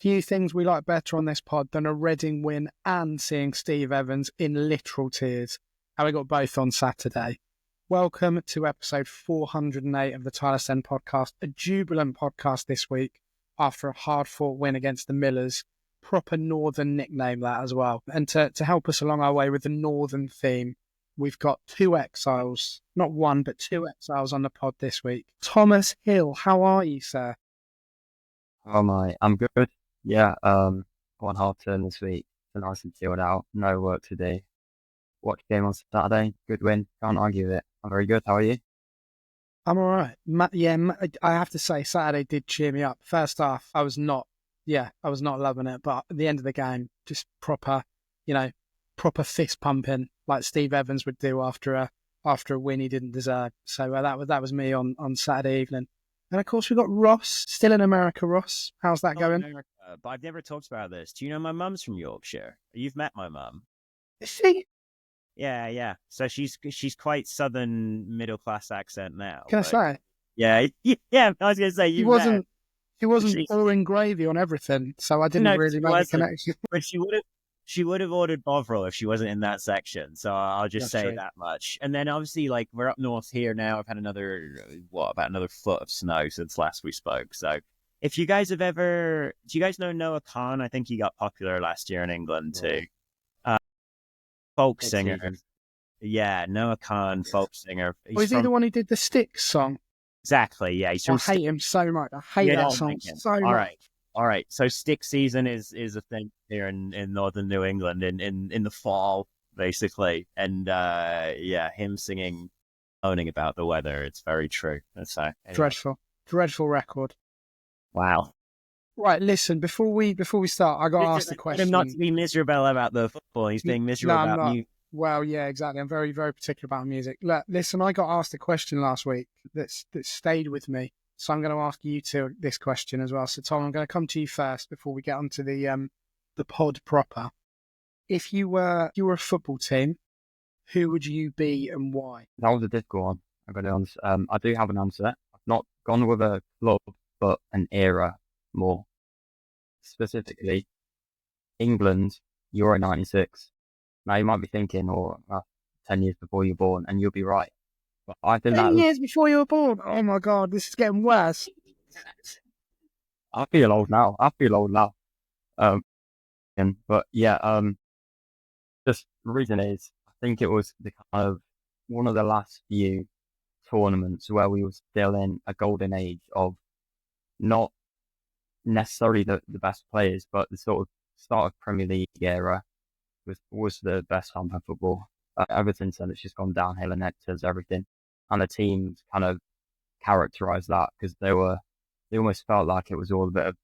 Few things we like better on this pod than a Reading win and seeing Steve Evans in literal tears. And we got both on Saturday. Welcome to episode 408 of the Tilehurst End podcast, a jubilant podcast this week after a hard-fought win against the Millers. Proper northern nickname that as well. And to help us along our way with the northern theme, we've got two exiles, not one, but two exiles on the pod this week. Thomas Hill, how are you, sir? Oh my, I'm good. Yeah, one half term this week. So nice and chilled out. No work today. Watch game on Saturday. Good win. Can't argue with it. I'm very good. How are you? I'm all right. I have to say, Saturday did cheer me up. First half, I was not loving it. But at the end of the game, just proper fist pumping like Steve Evans would do after a win he didn't deserve. So that was me on Saturday evening. And of course, we've got Ross, still in America. Ross, how's that going? America, but I've never talked about this. Do you know my mum's from Yorkshire? You've met my mum. Is she? Yeah. So she's quite southern middle class accent now. Can I say? Yeah. I was going to say He wasn't pouring gravy on everything, so I didn't really make a connection. But she would have ordered Bovril if she wasn't in that section. So I'll just say that much. And then obviously, like, we're up north here now. I've had about another foot of snow since last we spoke. So if you guys do you guys know Noah Khan? I think he got popular last year in England too. Folk singer. Yeah, Noah Khan, folk singer. Was he the one who did the Styx song? Exactly, yeah. I hate him so much. I hate that song so much. All right. So Styx season is a thing here in northern New England in the fall, basically. And him singing, moaning about the weather. It's very true. So anyway. Dreadful record. Wow. Right, listen. Before we start, I got to ask the question. Him not to be miserable about the football. He's being miserable about you. Well, yeah, exactly. I'm very, very particular about music. Listen, I got asked a question last week that stayed with me. So I'm going to ask you two this question as well. So Tom, I'm going to come to you first before we get onto the pod proper. If you were a football team, who would you be and why? That was a difficult one. I'm going to be honest. I do have an answer. I've not gone with a club, but an era more. Specifically, England, Euro 96. Now you might be thinking, 10 years before you're born, and you'll be right. But I think 10 years before you were born? Oh my God, this is getting worse. I feel old now. But yeah, just the reason is, I think it was the kind of one of the last few tournaments where we were still in a golden age of not necessarily the best players, but the sort of start of Premier League era was the best time for football. Ever since then, it's just gone downhill, and Hector's everything. And the teams kind of characterised that because they almost felt like it was all a bit of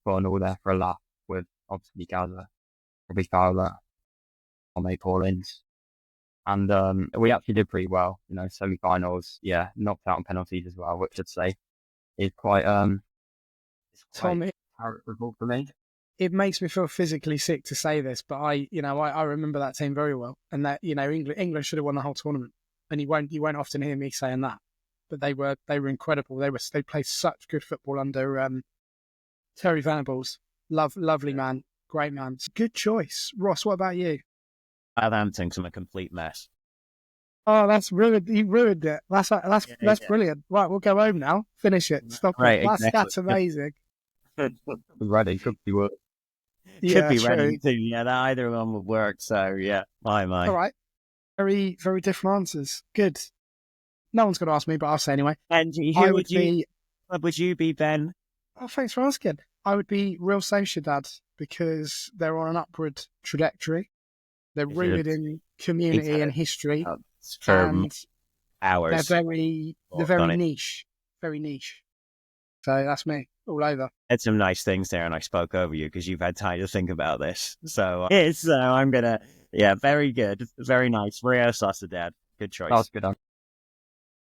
fun, all there for a laugh, with obviously Gaza, Robbie Fowler, May Paulins. And we actually did pretty well, semi-finals, knocked out on penalties as well, which I'd say is quite Tom, characterable for me. It makes me feel physically sick to say this, but I remember that team very well, and that England should have won the whole tournament. And you won't often hear me saying that, but they were incredible. They played such good football under Terry Venables. Lovely man, great man. Good choice, Ross. What about you? Southampton's a complete mess. Oh, that's ruined. You ruined it. That's brilliant. Right, we'll go home now. Finish it. Stop. Right, it. exactly. That's amazing. Ready, could be work. Could be ready too. Yeah, either of them would work. So yeah, my. All right. Very, very different answers. Good. No one's going to ask me, but I'll say anyway. And who would you be, Ben? Oh, thanks for asking. I would be Real Sociedad because they're on an upward trajectory. They're rooted in community and history. For hours. They're very niche. Very niche. So that's me all over. Had some nice things there, and I spoke over you because you've had time to think about this. So I'm gonna. Yeah, very good. Very nice. Real Sociedad. Good choice. That was good.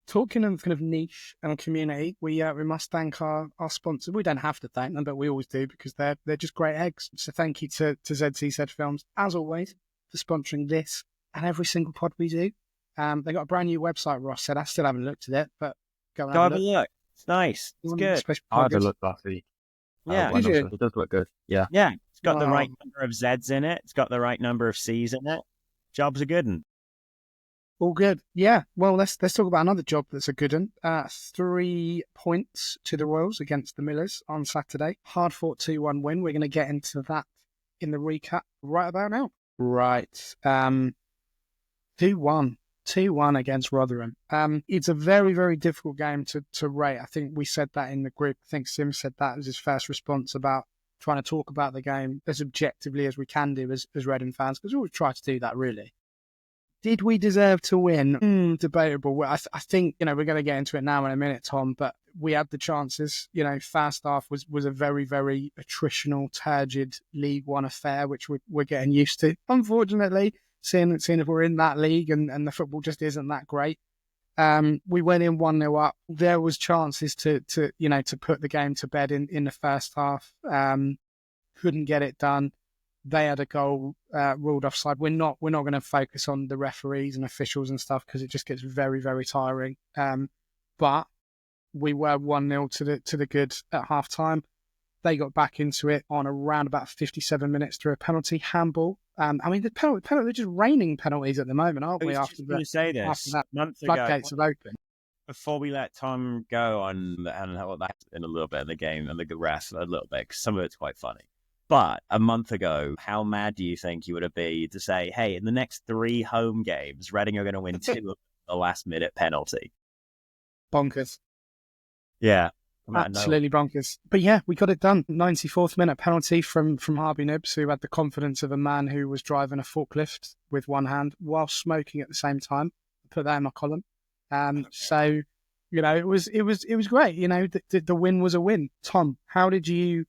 Talking of kind of niche and community, we must thank our sponsor. We don't have to thank them, but we always do because they're just great eggs. So thank you to ZCZ Films, as always, for sponsoring this and every single pod we do. They got a brand new website, Ross said. I still haven't looked at it, but go and have a look. It's nice. It's good. I had a look last week. Yeah. It does look good. Yeah. Yeah. It's got the right number of Zs in it. It's got the right number of Cs in it. Job's a good one. All good. Yeah. Well, let's talk about another job that's a good one. 3 points to the Royals against the Millers on Saturday. Hard fought 2-1 win. We're going to get into that in the recap right about now. Right. 2-1. 2-1 against Rotherham. It's a very, very difficult game to rate. I think we said that in the group. I think Sim said that as his first response about trying to talk about the game as objectively as we can do as Reading fans, because we always try to do that, really. Did we deserve to win? Debatable. Well, I think, we're going to get into it now in a minute, Tom, but we had the chances. First half was a very, very attritional, turgid League One affair, which we're getting used to. Unfortunately, seeing if we're in that league and the football just isn't that great. We went in 1-0 up. There was chances to put the game to bed in the first half. Couldn't get it done. They had a goal ruled offside. We're not going to focus on the referees and officials and stuff because it just gets very, very tiring. But we were 1-0 to the good at half time. They got back into it on around about 57 minutes through a penalty handball. The penalty, they're just raining penalties at the moment, aren't we? After that, months floodgates have opened. Before we let Tom go on what that in a little bit of the game and the rest a little bit, because some of it's quite funny. But a month ago, how mad do you think you would have been to say, hey, in the next 3 home games, Reading are going to win 2 of the last-minute penalty? Bonkers. Yeah. Absolutely bonkers. But yeah, we got it done. 94th minute penalty from Harvey Nibbs, who had the confidence of a man who was driving a forklift with one hand while smoking at the same time. I put that in my column. So, it was great. The win was a win. Tom, how did you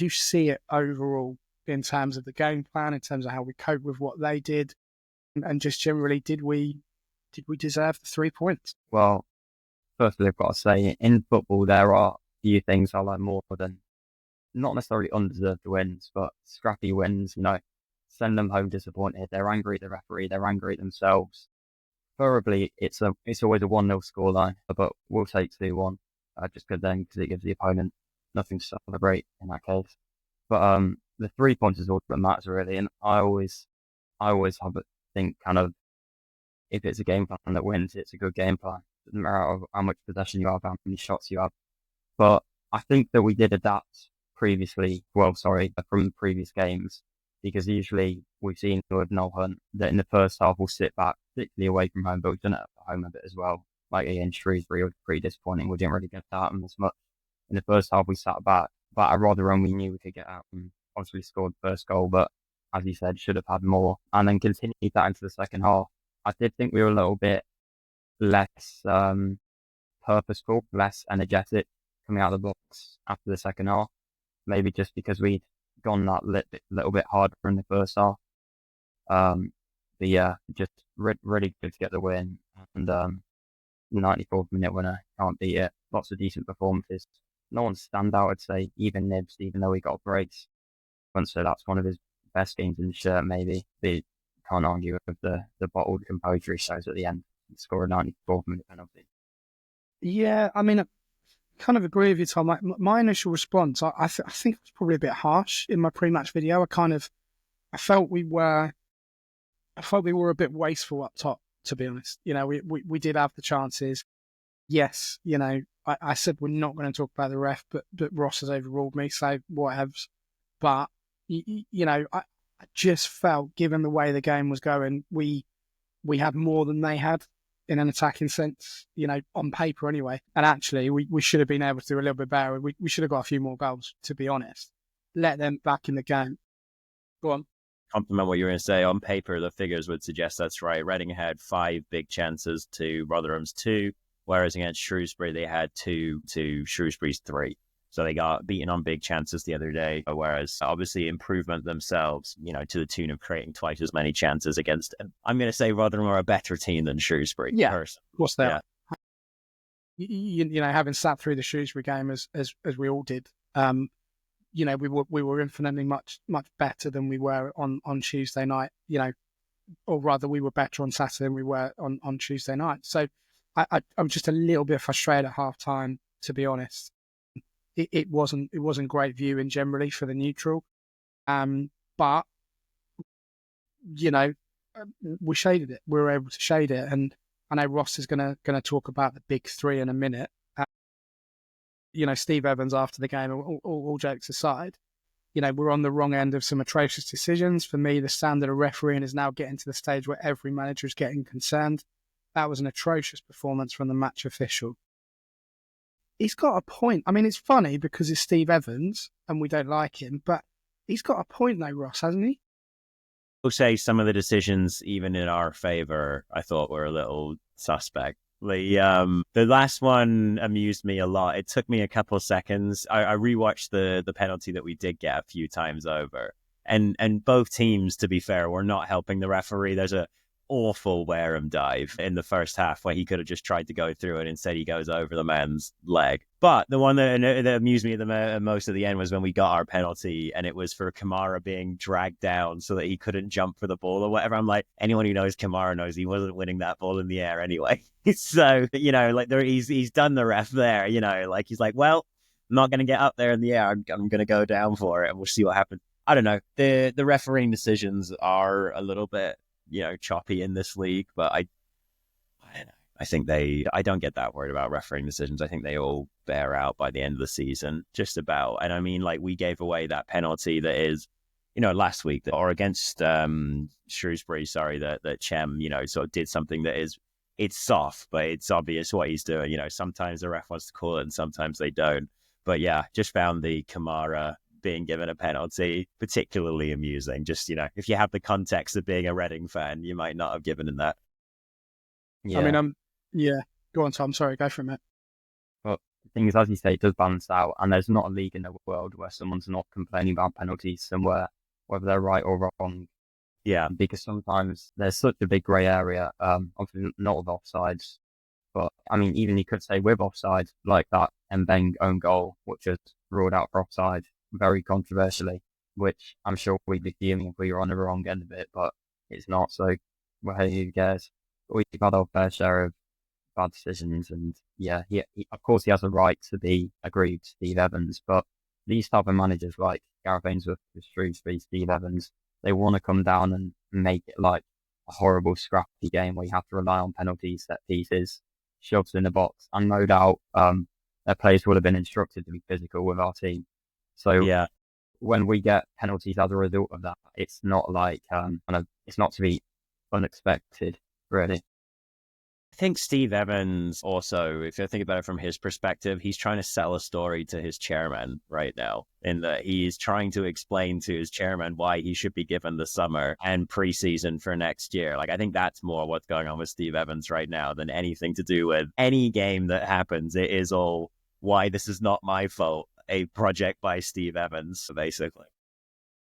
see it overall in terms of the game plan, in terms of how we cope with what they did, and just generally, did we deserve the 3 points? Well, firstly, I've got to say, in football, there are a few things I like more than not necessarily undeserved wins, but scrappy wins. Send them home disappointed. They're angry at the referee. They're angry at themselves. Preferably, it's always a 1-0 scoreline, but we'll take 2-1 just because it gives the opponent nothing to celebrate in that case. But the 3 points is all that matters really, and I always have a think kind of if it's a game plan that wins, it's a good game plan. It doesn't matter how much possession you have, how many shots you have. But I think that we did adapt from the previous games, because usually we've seen with Noel Hunt that in the first half we'll sit back, particularly away from home, but we've done it at home a bit as well. Like against Shrewsbury, it was pretty disappointing. We didn't really get that as much. In the first half, we sat back, but at Rotherham, we knew we could get out and obviously scored the first goal, but as you said, should have had more, and then continued that into the second half. I did think we were a little bit less purposeful, less energetic coming out of the box after the second half, maybe just because we'd gone that little bit harder in the first half. But yeah, just really good to get the win, and 94th minute winner, can't beat it. Lots of decent performances. No one stand out, I'd say, even Nibbs, even though he got a brace. So that's one of his best games in the shirt, maybe. But can't argue with the bottled composure he shows at the end. He scored a 94th minute penalty. Yeah, I kind of agree with you, Tom. My initial response, I think it was probably a bit harsh in my pre-match video. I felt we were a bit wasteful up top, to be honest. We did have the chances. Yes, I said we're not going to talk about the ref, but Ross has overruled me, so whatever. But, I just felt, given the way the game was going, we had more than they had in an attacking sense, on paper anyway. And actually, we should have been able to do a little bit better. We should have got a few more goals, to be honest. Let them back in the game. Go on. Compliment what you were going to say. On paper, the figures would suggest that's right. Reading had 5 big chances to Rotherham's 2. Whereas against Shrewsbury, they had 2 to Shrewsbury's 3. So they got beaten on big chances the other day. Whereas obviously improvement themselves, to the tune of creating twice as many chances against, I'm going to say Rotherham are a better team than Shrewsbury. Yeah, of course they are. Having sat through the Shrewsbury game as we all did, we were infinitely much better than we were on Tuesday night. Or rather, we were better on Saturday than we were on Tuesday night. So I'm just a little bit frustrated at half time, to be honest. it wasn't great viewing generally for the neutral. But we shaded it. We were able to shade it, and I know Ross is gonna talk about the big three in a minute. Steve Evans after the game, all jokes aside, we're on the wrong end of some atrocious decisions. For me, the standard of refereeing is now getting to the stage where every manager is getting concerned. That was an atrocious performance from the match official. He's got a point. I mean, it's funny because it's Steve Evans and we don't like him, but he's got a point though, Ross, hasn't he? I'll say some of the decisions, even in our favour, I thought were a little suspect. The last one amused me a lot. It took me a couple of seconds. I rewatched the penalty that we did get a few times over. And both teams, to be fair, were not helping the referee. There's a awful Wareham dive in the first half where he could have just tried to go through it. Instead, he goes over the man's leg. But the one that amused me the most at the end was when we got our penalty, and it was for Kamara being dragged down so that he couldn't jump for the ball or whatever. I'm like, anyone who knows Kamara knows he wasn't winning that ball in the air anyway. So, he's done the ref there, he's like, well, I'm not going to get up there in the air. I'm going to go down for it and we'll see what happens. I don't know. The refereeing decisions are a little bit, choppy in this league, but I don't know. I think I don't get that worried about refereeing decisions. I think they all bear out by the end of the season, just about. And I mean, we gave away that penalty that is, last week or against Shrewsbury, that Chem, sort of did something that is, it's soft, but it's obvious what he's doing. Sometimes the ref wants to call it and sometimes they don't. But yeah, just found the Kamara being given a penalty particularly amusing. Just, if you have the context of being a Reading fan, you might not have given him that. Yeah. I mean, yeah. Go on, Tom. Sorry, go for a minute. Well, the thing is, as you say, it does balance out, and there's not a league in the world where someone's not complaining about penalties somewhere, whether they're right or wrong. Yeah. Because sometimes there's such a big grey area, obviously not with offsides, but I mean, even you could say with offsides, like that Mbeng own goal, which is ruled out for offside very controversially, which I'm sure we'd be fuming if we were on the wrong end of it, but it's not, so well, hey, who cares? We've had our fair share of bad decisions, and yeah, he of course he has a right to be aggrieved, Steve Evans, but these type of managers like Gareth Ainsworth, Shrewsbury, Steve Evans, they want to come down and make it like a horrible scrappy game where you have to rely on penalties, set pieces, shoves in the box, and no doubt their players would have been instructed to be physical with our team. So yeah, when we get penalties as a result of that, it's not like it's not to be unexpected, really. I think Steve Evans also, if you think about it from his perspective, he's trying to sell a story to his chairman right now, in that he's trying to explain to his chairman why he should be given the summer and preseason for next year. I think that's more what's going on with Steve Evans right now than anything to do with any game that happens. It is all why this is not my fault, a project by Steve Evans, basically.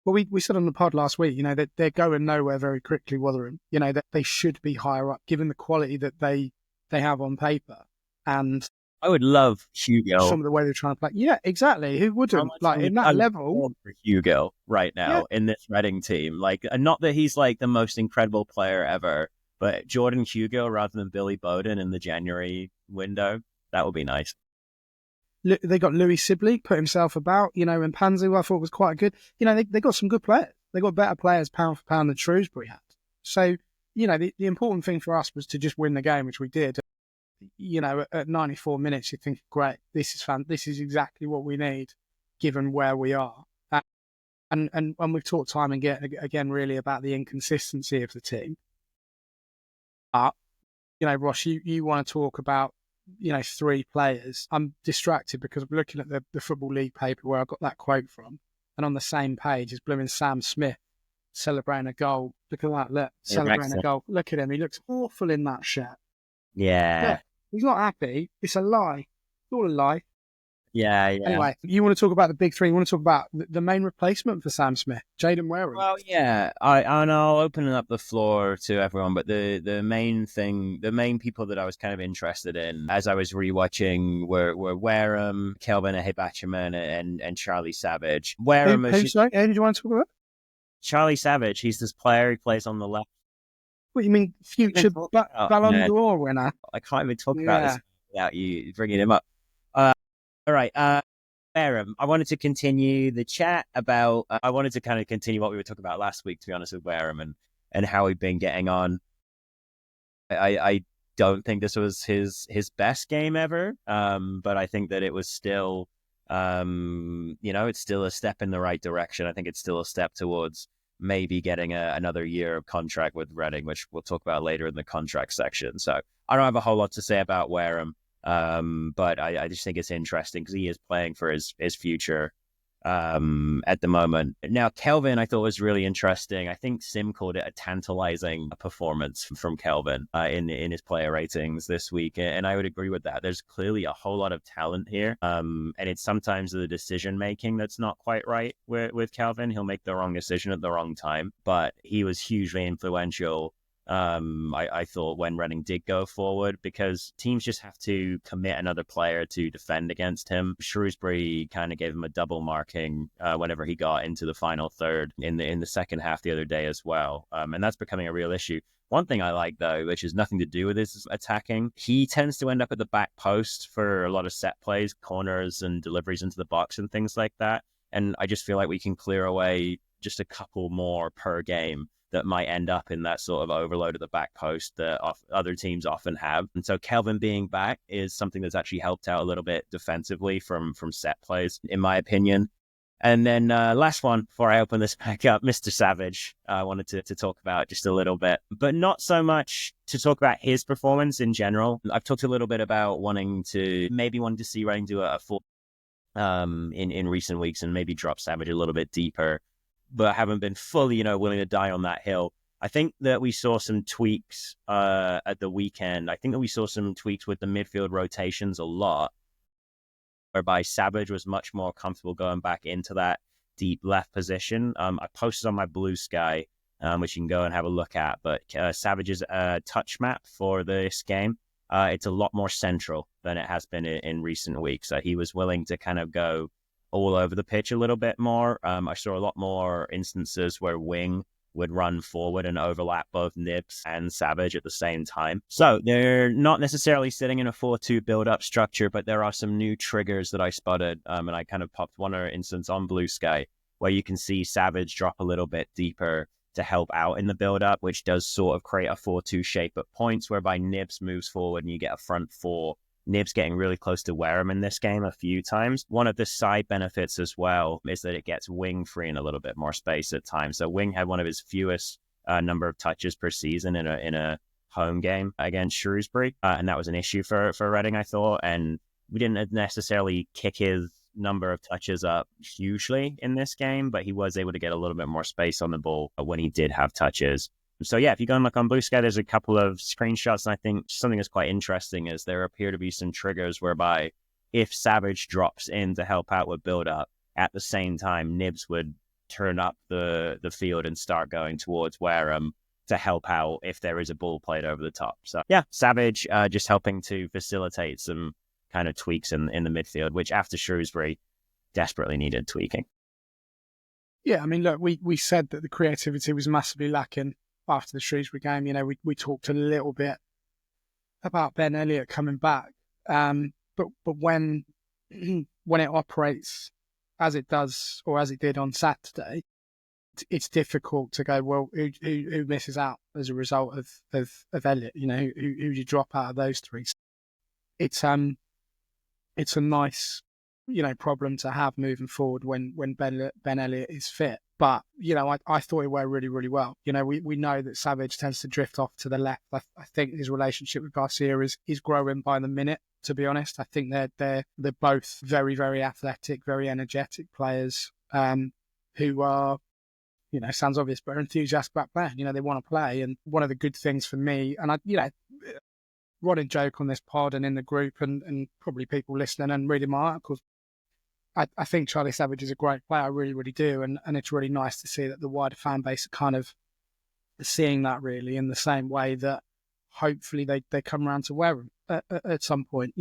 Well, we said on the pod last week, that they're going nowhere very quickly, Rotherham. That they should be higher up, given the quality that they have on paper. And I would love Hugo. Some of the way they're trying to play. Yeah, exactly. Who wouldn't? In that level. For Hugo right now in this Reading team. And not that he's the most incredible player ever, but Jordan Hugo rather than Billy Bowden in the January window, that would be nice. They got Louis Sibley, put himself about, and Panzu I thought was quite good. They got some good players. They got better players pound for pound than Shrewsbury had. So, the important thing for us was to just win the game, which we did. At 94 minutes, you think, great, this is fun. This is exactly what we need, given where we are. And we've talked time and again really about the inconsistency of the team. But, Ross, you want to talk about, three players. I'm distracted because I'm looking at the Football League paper where I got that quote from, and on the same page is blooming Sam Smith celebrating a goal. Look at that, look, celebrating a goal. Look at him, he looks awful in that shirt. Yeah. He's not happy. It's a lie. It's all a lie. Yeah. Anyway, you want to talk about the big three. You want to talk about the main replacement for Sam Smith, Jayden Wareham. Well, yeah. I'll open up the floor to everyone, but the main people that I was kind of interested in as I was rewatching were Wareham, Kelvin, Ehibhatiomhan, and Charlie Savage. Wareham Who did you want to talk about? Charlie Savage. He's this player who plays on the left. What you mean, future Ballon d'Or winner? I can't even talk about this without you bringing him up. All right. Wareham, I wanted to continue the chat about, I wanted to kind of continue what we were talking about last week, to be honest, with Wareham and how we've been getting on. I don't think this was his best game ever, but I think that it was still, it's still a step in the right direction. I think it's still a step towards maybe getting another year of contract with Reading, which we'll talk about later in the contract section. So I don't have a whole lot to say about Wareham, but I just think it's interesting because he is playing for his future at the moment. Now, Kelvin, I thought was really interesting. I think Sim called it a tantalizing performance from Kelvin in his player ratings this week, and I would agree with that. There's clearly a whole lot of talent here, and it's sometimes the decision making that's not quite right with Kelvin. He'll make the wrong decision at the wrong time, but he was hugely influential. I thought when Reading did go forward, because teams just have to commit another player to defend against him. Shrewsbury kind of gave him a double marking whenever he got into the final third in the second half the other day as well, and that's becoming a real issue. One thing I like, though, which has nothing to do with his attacking, he tends to end up at the back post for a lot of set plays, corners and deliveries into the box and things like that, and I just feel like we can clear away just a couple more per game that might end up in that sort of overload at the back post that other teams often have. And so Kelvin being back is something that's actually helped out a little bit defensively from set plays, in my opinion. And then last one before I open this back up, Mr. Savage, I wanted to talk about just a little bit, but not so much to talk about his performance in general. I've talked a little bit about wanting to see Reading do a full in recent weeks and maybe drop Savage a little bit deeper, but haven't been fully, willing to die on that hill. I think that we saw some tweaks at the weekend. I think that we saw some tweaks with the midfield rotations a lot, whereby Savage was much more comfortable going back into that deep left position. I posted on my Blue Sky, which you can go and have a look at, but Savage's touch map for this game, it's a lot more central than it has been in recent weeks. He was willing to kind of go all over the pitch a little bit more. I saw a lot more instances where Wing would run forward and overlap both Nibs and Savage at the same time. So they're not necessarily sitting in a 4-2 build-up structure, but there are some new triggers that I spotted, and I kind of popped one instance on Blue Sky where you can see Savage drop a little bit deeper to help out in the build-up, which does sort of create a 4-2 shape at points, whereby Nibs moves forward and you get a front four. Nibs getting really close to Wareham in this game a few times. One of the side benefits as well is that it gets Wing free in a little bit more space at times. So Wing had one of his fewest number of touches per season in a home game against Shrewsbury, and that was an issue for Reading, I thought. And we didn't necessarily kick his number of touches up hugely in this game, but he was able to get a little bit more space on the ball when he did have touches. So yeah, if you go and look on Blue Sky, there's a couple of screenshots, and I think something that's quite interesting is there appear to be some triggers whereby if Savage drops in to help out with build-up, at the same time, Nibs would turn up the field and start going towards Wareham to help out if there is a ball played over the top. So yeah, Savage just helping to facilitate some kind of tweaks in the midfield, which after Shrewsbury desperately needed tweaking. Yeah, I mean, look, we said that the creativity was massively lacking after the Shrewsbury game. We talked a little bit about Ben Elliott coming back, but when it operates as it does or as it did on Saturday, it's difficult to go, well, who misses out as a result of Elliott? Who do you drop out of those three? It's a nice problem to have moving forward when Ben Elliott is fit. But, I thought he went really, really well. We know that Savage tends to drift off to the left. I think his relationship with Garcia is growing by the minute, to be honest. I think they're both very, very athletic, very energetic players who are, sounds obvious, but are enthusiastic about playing. They want to play. And one of the good things for me, and running joke on this pod and in the group and probably people listening and reading my articles, I think Charlie Savage is a great player. I really, really do. And it's really nice to see that the wider fan base are kind of seeing that really in the same way that hopefully they come around to Wareham at some point.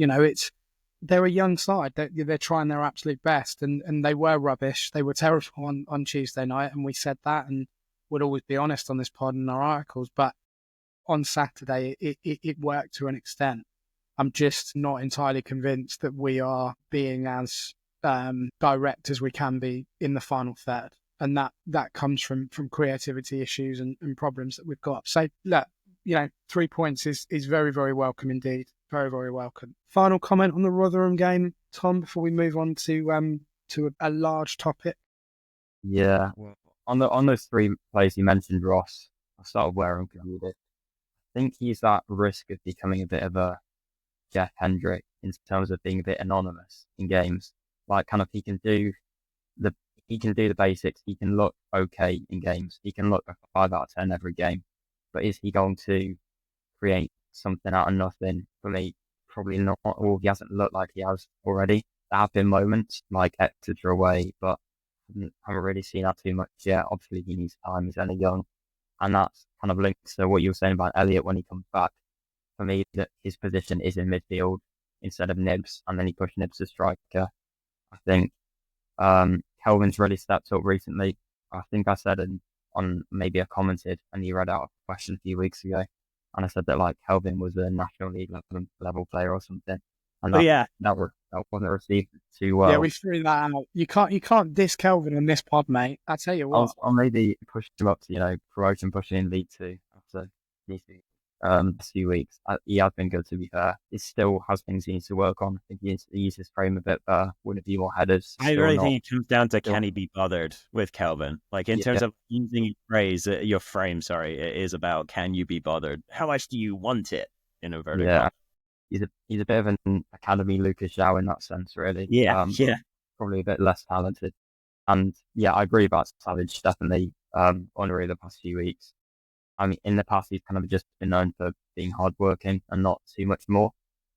They're a young side. They're trying their absolute best and they were rubbish. They were terrible on Tuesday night, and we said that and would always be honest on this pod and our articles. But on Saturday, it worked to an extent. I'm just not entirely convinced that we are being as direct as we can be in the final third. And that comes from creativity issues and problems that we've got. So, look, 3 points is very, very welcome indeed. Very, very welcome. Final comment on the Rotherham game, Tom, before we move on to a large topic. Yeah, well, on those 3 players you mentioned, Ross, I'll start with Wareham because you did. I think he's at risk of becoming a bit of a Jeff Hendrick in terms of being a bit anonymous in games. Like, kind of, he can do the basics. He can look okay in games. He can look like a 5 out of 10 every game. But is he going to create something out of nothing? For me, probably not. Or he hasn't looked like he has already. There have been moments like Exeter away, but I haven't really seen that too much yet. Obviously, he needs time. He's only young. And that's kind of linked to what you were saying about Elliot when he comes back. For me, that his position is in midfield instead of Nibs, and then he pushed Nibs as striker. I think Kelvin's really stepped up recently. I think I said on maybe I commented, and he read out a question a few weeks ago, and I said that like Kelvin was a National League level player or something, and that wasn't received too well. Yeah, we threw that out. You can't diss Kelvin on this pod, mate. I tell you what, I'll maybe push him up to promotion, pushing in League 2 after these few weeks. He has been good, to be fair. He still has things he needs to work on. I think he needs to use his frame a bit better, win a few more headers. I really think it comes down to can he be bothered with Kelvin? Like, in terms of using your frame, it is about can you be bothered? How much do you want it in a vertical? Yeah, he's a bit of an academy Lucas Zhao in that sense, really. Yeah. Probably a bit less talented. And yeah, I agree about Savage, definitely honorary the past few weeks. I mean, in the past, he's kind of just been known for being hardworking and not too much more.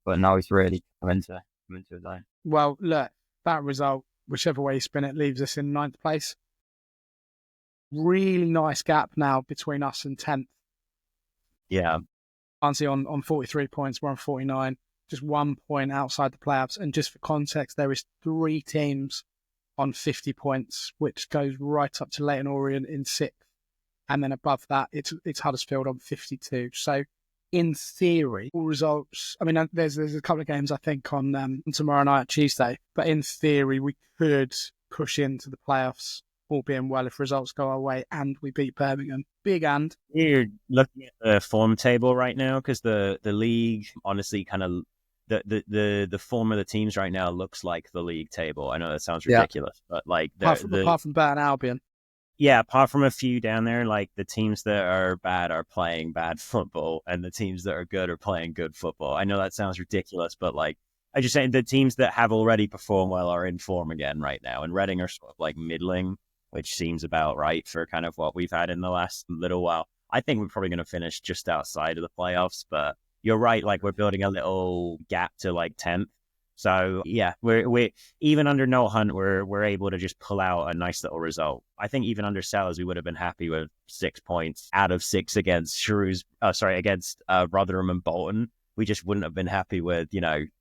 But now he's really come into his own. Well, look, that result, whichever way you spin it, leaves us in 9th place. Really nice gap now between us and 10th. Yeah. Barnsley on 43 points, we're on 49. Just 1 point outside the playoffs. And just for context, there is 3 teams on 50 points, which goes right up to Leyton Orient in 6th. And then above that, it's Huddersfield on 52. So, in theory, all results. I mean, there's a couple of games I think on tomorrow night, Tuesday. But in theory, we could push into the playoffs, all being well, if results go our way and we beat Birmingham. Big and. You're looking at the form table right now because the league, honestly, kind of the form of the teams right now looks like the league table. I know that sounds ridiculous, but like apart from Burton Albion. Yeah, apart from a few down there, like the teams that are bad are playing bad football, and the teams that are good are playing good football. I know that sounds ridiculous, but like I just saying the teams that have already performed well are in form again right now, and Reading are sort of like middling, which seems about right for kind of what we've had in the last little while. I think we're probably going to finish just outside of the playoffs, but you're right. Like we're building a little gap to like 10th. So yeah, we're even under Noel Hunt, we're able to just pull out a nice little result. I think even under Sellers, we would have been happy with 6 points out of 6 against against Rotherham and Bolton. We just wouldn't have been happy with 7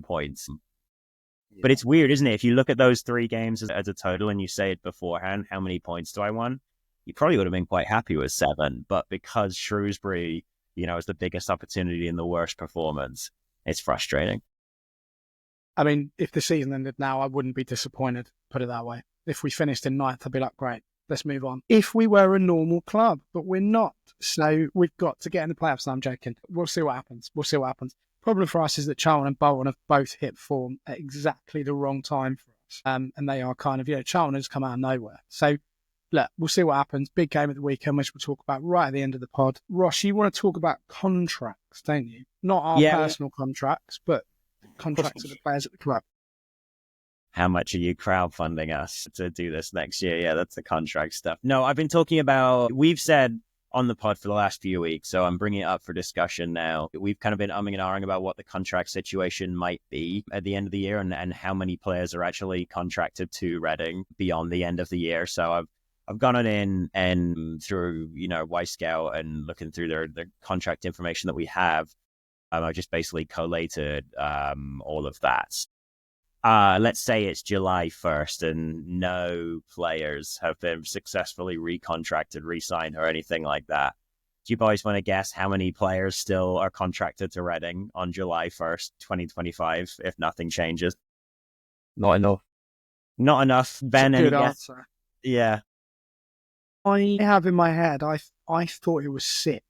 points. Yeah. But it's weird, isn't it? If you look at those 3 games as a total and you say it beforehand, how many points do I want? You probably would have been quite happy with 7. But because Shrewsbury, is the biggest opportunity and the worst performance, it's frustrating. I mean, if the season ended now, I wouldn't be disappointed, put it that way. If we finished in 9th, I'd be like, great, let's move on. If we were a normal club, but we're not. So we've got to get in the playoffs. No, I'm joking. We'll see what happens. Problem for us is that Charlton and Bolton have both hit form at exactly the wrong time for us. And they are kind of, Charlton has come out of nowhere. So, look, we'll see what happens. Big game at the weekend, which we'll talk about right at the end of the pod. Ross, you want to talk about contracts, don't you? Not our personal contracts, but contracts of the players at the club. How much are you crowdfunding us to do this next year? Yeah, that's the contract stuff. No, I've been talking about, we've said on the pod for the last few weeks, so I'm bringing it up for discussion now. We've kind of been umming and ahhing about what the contract situation might be at the end of the year and how many players are actually contracted to Reading beyond the end of the year. So I've gone on in and through, Y-Scout and looking through their contract information that we have. I just basically collated all of that. Let's say it's July 1st and no players have been successfully recontracted, re-signed or anything like that. Do you boys want to guess how many players still are contracted to Reading on July 1st, 2025, if nothing changes? Not enough. Not enough. Ben, Good any guess? answer. Yeah. I have in my head, I thought it was 6.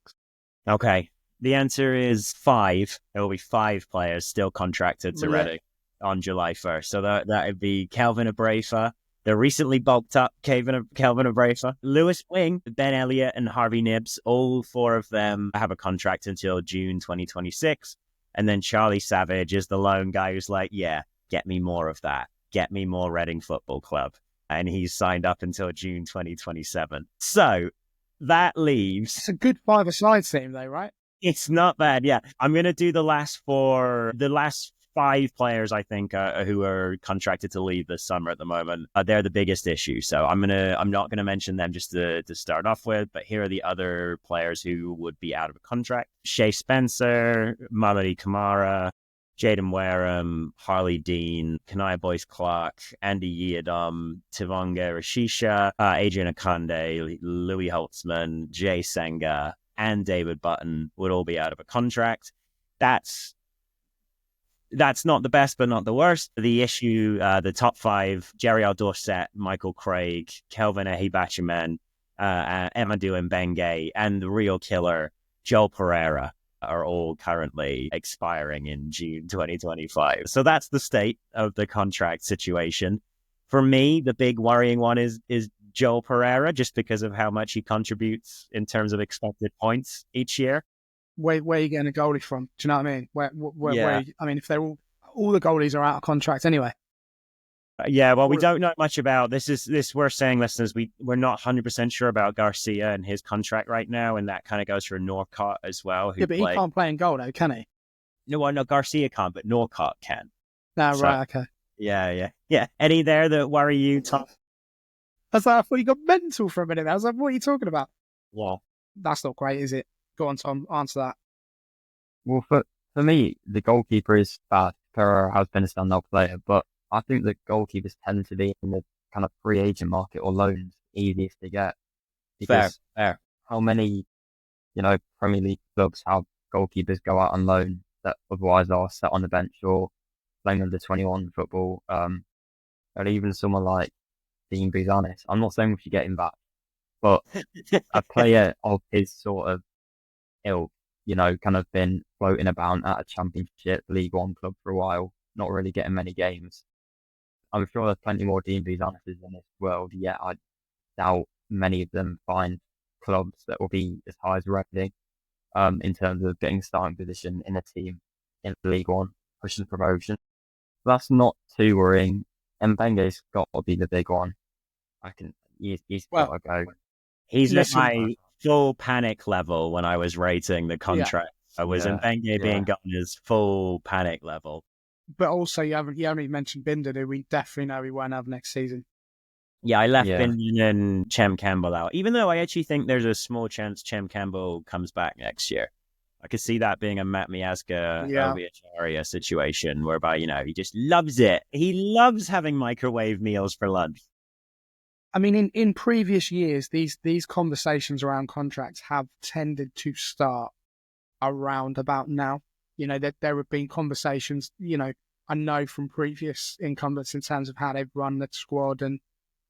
Okay. The answer is 5. There will be 5 players still contracted to Yeah. Reading on July 1st. So that would be Kelvin Abrafa, the recently bulked up Kelvin Abrafa, Lewis Wing, Ben Elliott, and Harvey Nibbs. All 4 of them have a contract until June 2026. And then Charlie Savage is the lone guy who's like, yeah, get me more of that. Get me more Reading Football Club. And he's signed up until June 2027. So that leaves... It's a good 5-a-side team, though, right? It's not bad, yeah. I'm going to do the last 5 players, I think, who are contracted to leave this summer at the moment. They're the biggest issue. So I'm not going to mention them just to start off with, but here are the other players who would be out of a contract. Shea Spencer, Mallory Kamara, Jayden Wareham, Harley Dean, Kanaya Boyce-Clark, Andy Yiadom, Tivonga Rashisha, Adrian Akande, Louis Holtzman, Jay Senga, and David Button would all be out of a contract. That's not the best, but not the worst. The issue, the top 5, Jerry Aldorset, Michael Craig, Kelvin Ehibhatiomhan, Amadou Mbenge, and the real killer, Joel Pereira, are all currently expiring in June 2025. So that's the state of the contract situation. For me, the big worrying one is Joel Pereira, just because of how much he contributes in terms of expected points each year. Where are you getting a goalie from? Do you know what I mean? Where I mean, if they're all the goalies are out of contract anyway. Yeah, well, we don't know much about this. We're saying, listeners, we're not 100% sure about Garcia and his contract right now, and that kind of goes for Norcott as well. Yeah, but he can't play in goal, though, can he? No, Garcia can't, but Norcott can. No, right, okay. Yeah. Any there that worry you, Tom? I thought you got mental for a minute. I was like, what are you talking about? Yeah. That's not great, is it? Go on, Tom, answer that. Well, for me, the goalkeeper is bad. Pereira has been a standout player, but I think the goalkeepers tend to be in the kind of free agent market or loans easiest to get. Because Fair. How many, Premier League clubs have goalkeepers go out on loan that otherwise are set on the bench or playing under 21 football? And even someone like Dean Buzanis. I'm not saying we should get him back, but a player of his sort of ilk, kind of been floating about at a Championship League One club for a while, not really getting many games. I'm sure there's plenty more Dean Buzanises in this world, yet I doubt many of them find clubs that will be as high as Reading in terms of getting starting position in a team in League One, pushing promotion. That's not too worrying. Mbenge's got to be the big one. He's got to go. He's at my full panic level when I was rating the contract. I was Mbenge being gone as full panic level. But also, you haven't even mentioned Binder, who we definitely know we won't have next season. Yeah, I left Binder and Chem Campbell out, even though I actually think there's a small chance Chem Campbell comes back next year. I could see that being a Matt Miazga, Obi Acharia situation whereby, he just loves it. He loves having microwave meals for lunch. I mean, in previous years, these conversations around contracts have tended to start around about now. That there have been conversations, I know from previous incumbents in terms of how they've run the squad and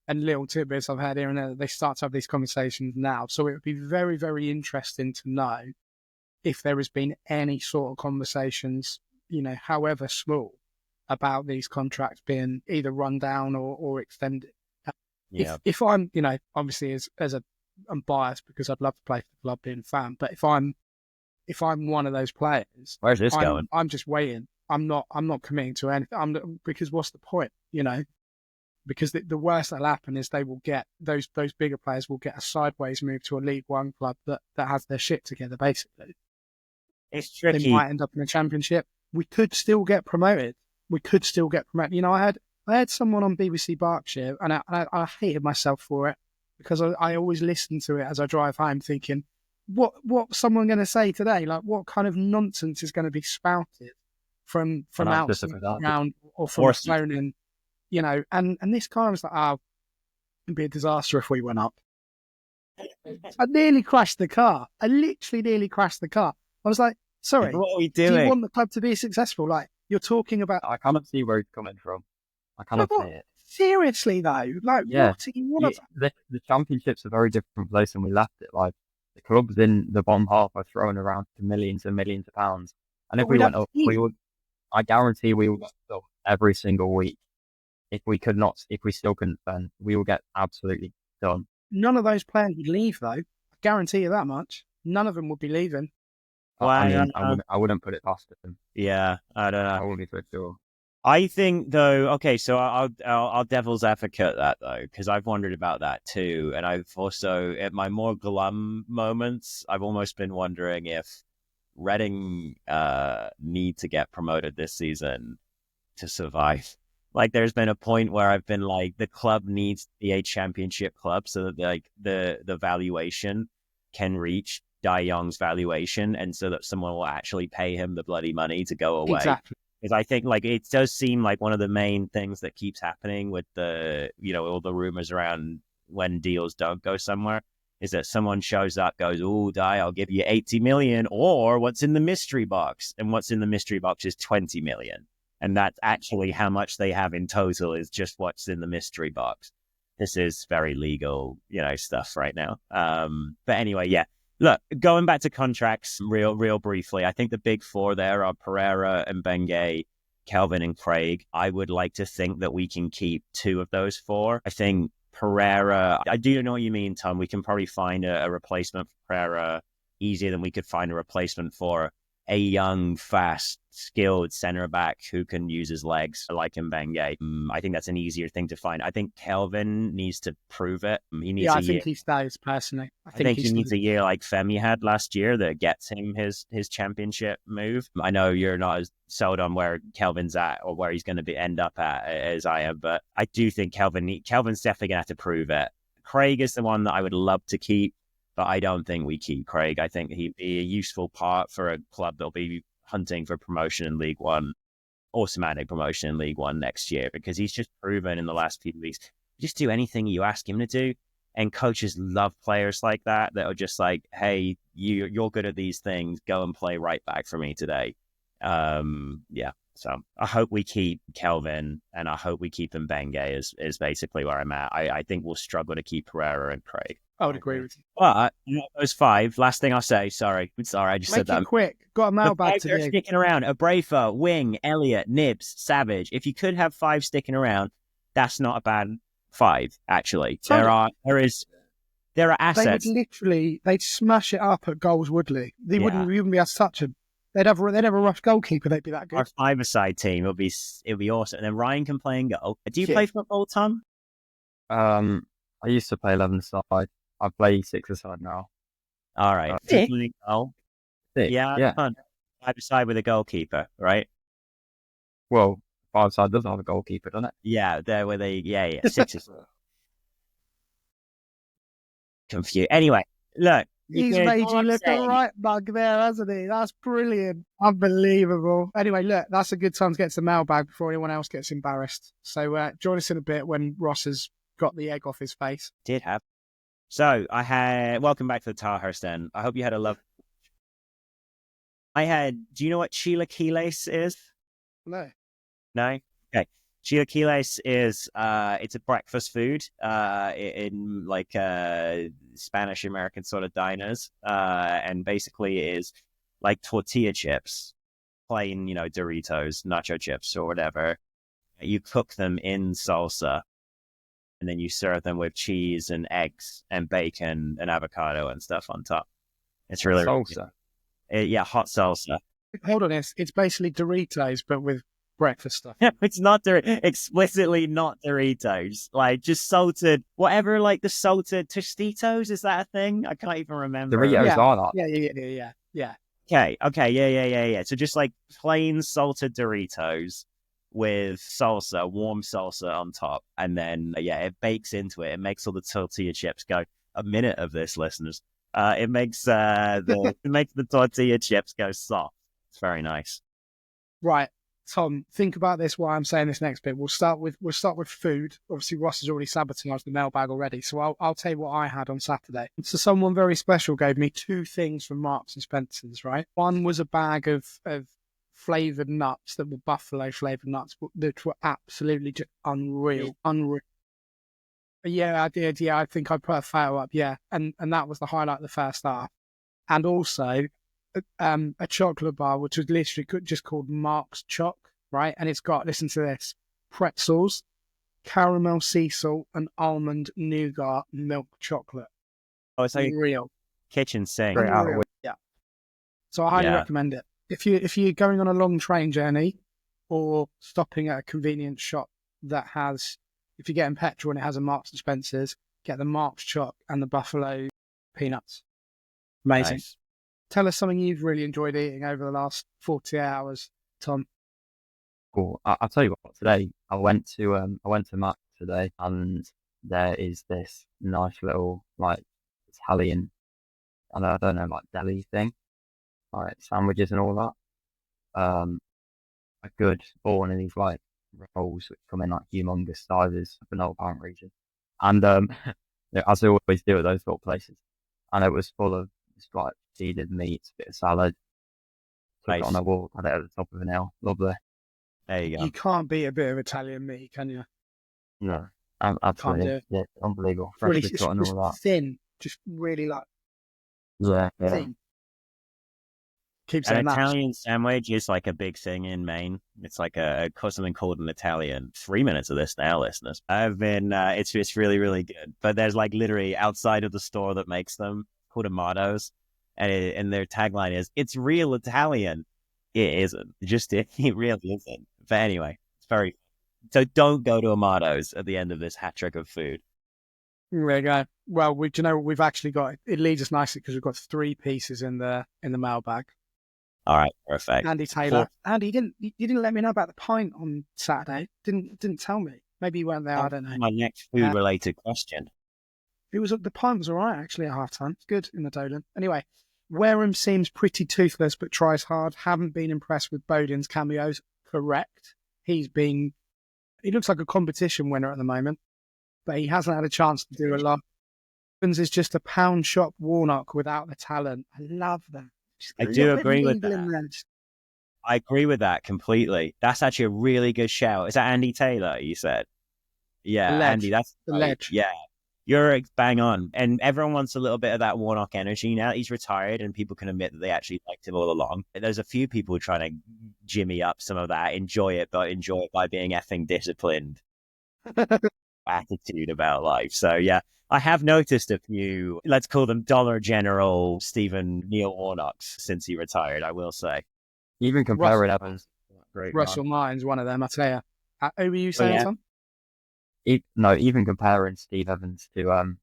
little tidbits I've had here and there, that they start to have these conversations now. So it would be very, very interesting to know if there has been any sort of conversations, however small, about these contracts being either run down or extended. Yeah. If I'm, obviously I'm biased because I'd love to play for the club being a fan, but if I'm one of those players, where's this going? I'm just waiting. I'm not committing to anything. Because what's the point? Because the worst that'll happen is they will get those bigger players will get a sideways move to a League One club that has their shit together. Basically, it's tricky. They might end up in the Championship. We could still get promoted. I had someone on BBC Berkshire, and I hated myself for it because I always listen to it as I drive home, thinking, what's someone going to say today? Like, what kind of nonsense is going to be spouted from outside the ground or from a phone in, and this guy was like, it'd be a disaster if we went up. I nearly crashed the car. I literally nearly crashed the car. I was like, sorry, what are we doing? Do you want the club to be successful? Like, you're talking about... I cannot see where he's coming from. I cannot But say it. seriously though, like Yeah, what? What the Championship's a very different place than we left it. Like the clubs in the bottom half are throwing around millions and millions of pounds, and if but we we went don't up, compete. we would. I guarantee we will get stuff every single week. If we still couldn't spend, we will get absolutely done. None of those players would leave though. I guarantee you that much. None of them would be leaving. Well, I mean, I wouldn't put it past them. yeah, I don't know. I wouldn't be for sure. I think though, okay, so I'll devil's advocate that though, because I've wondered about that too, and I've also at my more glum moments, I've almost been wondering if Reading need to get promoted this season to survive. Like, there's been a point where I've been like, the club needs to be a championship club so that like the valuation can reach Dai Young's valuation, and so that someone will actually pay him the bloody money to go away. Exactly. Because I think like it does seem like one of the main things that keeps happening with the, all the rumors around when deals don't go somewhere is that someone shows up, goes, "Oh, Dai, I'll give you 80 million," or what's in the mystery box, and what's in the mystery box is 20 million, and that's actually how much they have in total is just what's in the mystery box. This is very legal, stuff right now. But anyway, yeah. Look, going back to contracts real briefly, I think the big four there are Pereira and Bengay, Kelvin and Craig. I would like to think that we can keep two of those four. I think Pereira, I do know what you mean, Tom. We can probably find a replacement for Pereira easier than we could find a replacement for a young, fast, skilled centre back who can use his legs like Mbenge. I think that's an easier thing to find. I think Kelvin needs to prove it. He needs I think he stays personally. I think he needs a year like Femi had last year that gets him his championship move. I know you're not as sold on where Kelvin's at or where he's going to end up at as I am, but I do think Kelvin's definitely going to have to prove it. Craig is the one that I would love to keep, but I don't think we keep Craig. I think he'd be a useful part for a club that'll be hunting for promotion in League One, automatic promotion in League One next year, because he's just proven in the last few weeks, just do anything you ask him to do. And coaches love players like that are just like, hey, you're good at these things. Go and play right back for me today. Yeah. So I hope we keep Kelvin, and I hope we keep Mbenge is basically where I'm at. I think we'll struggle to keep Pereira and Craig. I would agree with you. But those five, last thing I'll say, sorry, I just said that. Make it quick. Got a mailbag to do. Sticking around, Abrafo, Wing, Elliot, Nibs, Savage. If you could have five sticking around, that's not a bad five, actually. There are assets. They'd smash it up at Goals Woodley. They wouldn't even be able to touch them. They'd have a rush goalkeeper. They'd be that good. Our five-a-side team it'll be awesome. And then Ryan can play in goal. Do you play football, Tom? I used to play 11-a-side. I play 6-a-side now. All right. Six. Yeah. Five-a-side with a goalkeeper, right? Well, 5-a-side doesn't have a goalkeeper, doesn't it? Yeah, there where they 6-a-side. Confused. Anyway, look. He's made you look a right bug there, hasn't he? That's brilliant. Unbelievable. Anyway, look, that's a good time to get to the mailbag before anyone else gets embarrassed. So join us in a bit when Ross has got the egg off his face. Did have. So welcome back to the Tilehurst End. I hope you had a love. Do you know what Chilaquiles is? No. No? Okay. Chilaquiles is it's a breakfast food in like Spanish American sort of diners, and basically is like tortilla chips, plain Doritos, nacho chips or whatever. You cook them in salsa, and then you serve them with cheese and eggs and bacon and avocado and stuff on top. It's really salsa. Hot salsa. Hold on, it's basically Doritos but with breakfast stuff. It's not explicitly not Doritos, like just salted whatever, like the salted Tostitos. Is that a thing? I can't even remember. Doritos are that. Yeah. Okay, yeah. So just like plain salted Doritos with salsa, warm salsa on top, and then it bakes into it. It makes all the tortilla chips go. A minute of this, listeners. It makes the tortilla chips go soft. It's very nice. Right. Tom, think about this while I'm saying this next bit. We'll start with food. Obviously, Ross has already sabotaged the mailbag already, so I'll tell you what I had on Saturday. So someone very special gave me two things from Marks and Spencer's, right? One was a bag of flavoured nuts that were buffalo flavoured nuts, that were absolutely just unreal. Yeah, I did. Yeah, I think I put a photo up. Yeah, and that was the highlight of the first half. And also a chocolate bar, which was literally just called Mark's Choc, right? And it's got, listen to this, pretzels, caramel sea salt, and almond nougat milk chocolate. Oh, it's like real kitchen sink. unreal. Yeah. So I highly recommend it. If you're going on a long train journey or stopping at a convenience shop that has, if you're getting petrol and it has a Marks and Spencer's, get the Mark's Choc and the buffalo peanuts. Amazing. Nice. Tell us something you've really enjoyed eating over the last 48 hours, Tom. Cool. I'll tell you what. Today I went to Mac today, and there is this nice little like Italian, I don't know, like deli thing, like sandwiches and all that. A good one of these like rolls which come in like humongous sizes for no apparent reason, and as I always do at those sort of places, and it was full of just like seeded meats, bit of salad. Took it on a wall, had it at the top of an hill. Lovely. There you go. You can't beat a bit of Italian meat, can you? No, absolutely. Yeah, unbelievable. Really, freshly cut and all that. Thin, just really like thin. Keep saying an that. Italian sandwich is like a big thing in Maine. It's like something called an Italian. 3 minutes of this now, listeners. I've been. It's really, really good. But there's like literally outside of the store that makes them, called Amato's, and their tagline is "It's real Italian." It isn't. It really isn't. But anyway, it's very. So don't go to Amato's at the end of this hat trick of food. There you go. Well, we've actually got, it leads us nicely because we've got 3 pieces in the mailbag. All right, perfect. Andy Taylor. Andy, you didn't let me know about the pint on Saturday. Didn't tell me. Maybe you weren't there. I don't know. My next food related question. The pint was all right actually at half time. It's good in the Dolan. Anyway, Wareham seems pretty toothless but tries hard. Haven't been impressed with Bowden's cameos. Correct. He looks like a competition winner at the moment, but he hasn't had a chance to do a lot. Evans is just a pound shop Warnock without the talent. I love that. I do agree with that. I agree with that completely. That's actually a really good shout. Is that Andy Taylor, you said? Yeah, Andy, that's the ledge. Yeah, you're bang on. And everyone wants a little bit of that Warnock energy now that he's retired and people can admit that they actually liked him all along. There's a few people trying to jimmy up some of that, enjoy it by being effing disciplined attitude about life. So yeah, I have noticed a few, let's call them Dollar General Stephen Neil Warnocks since he retired, I will say. Even comparing Evans. Russell Martin's one of them, I tell you. Who were you saying, Tom? Even comparing Steve Evans to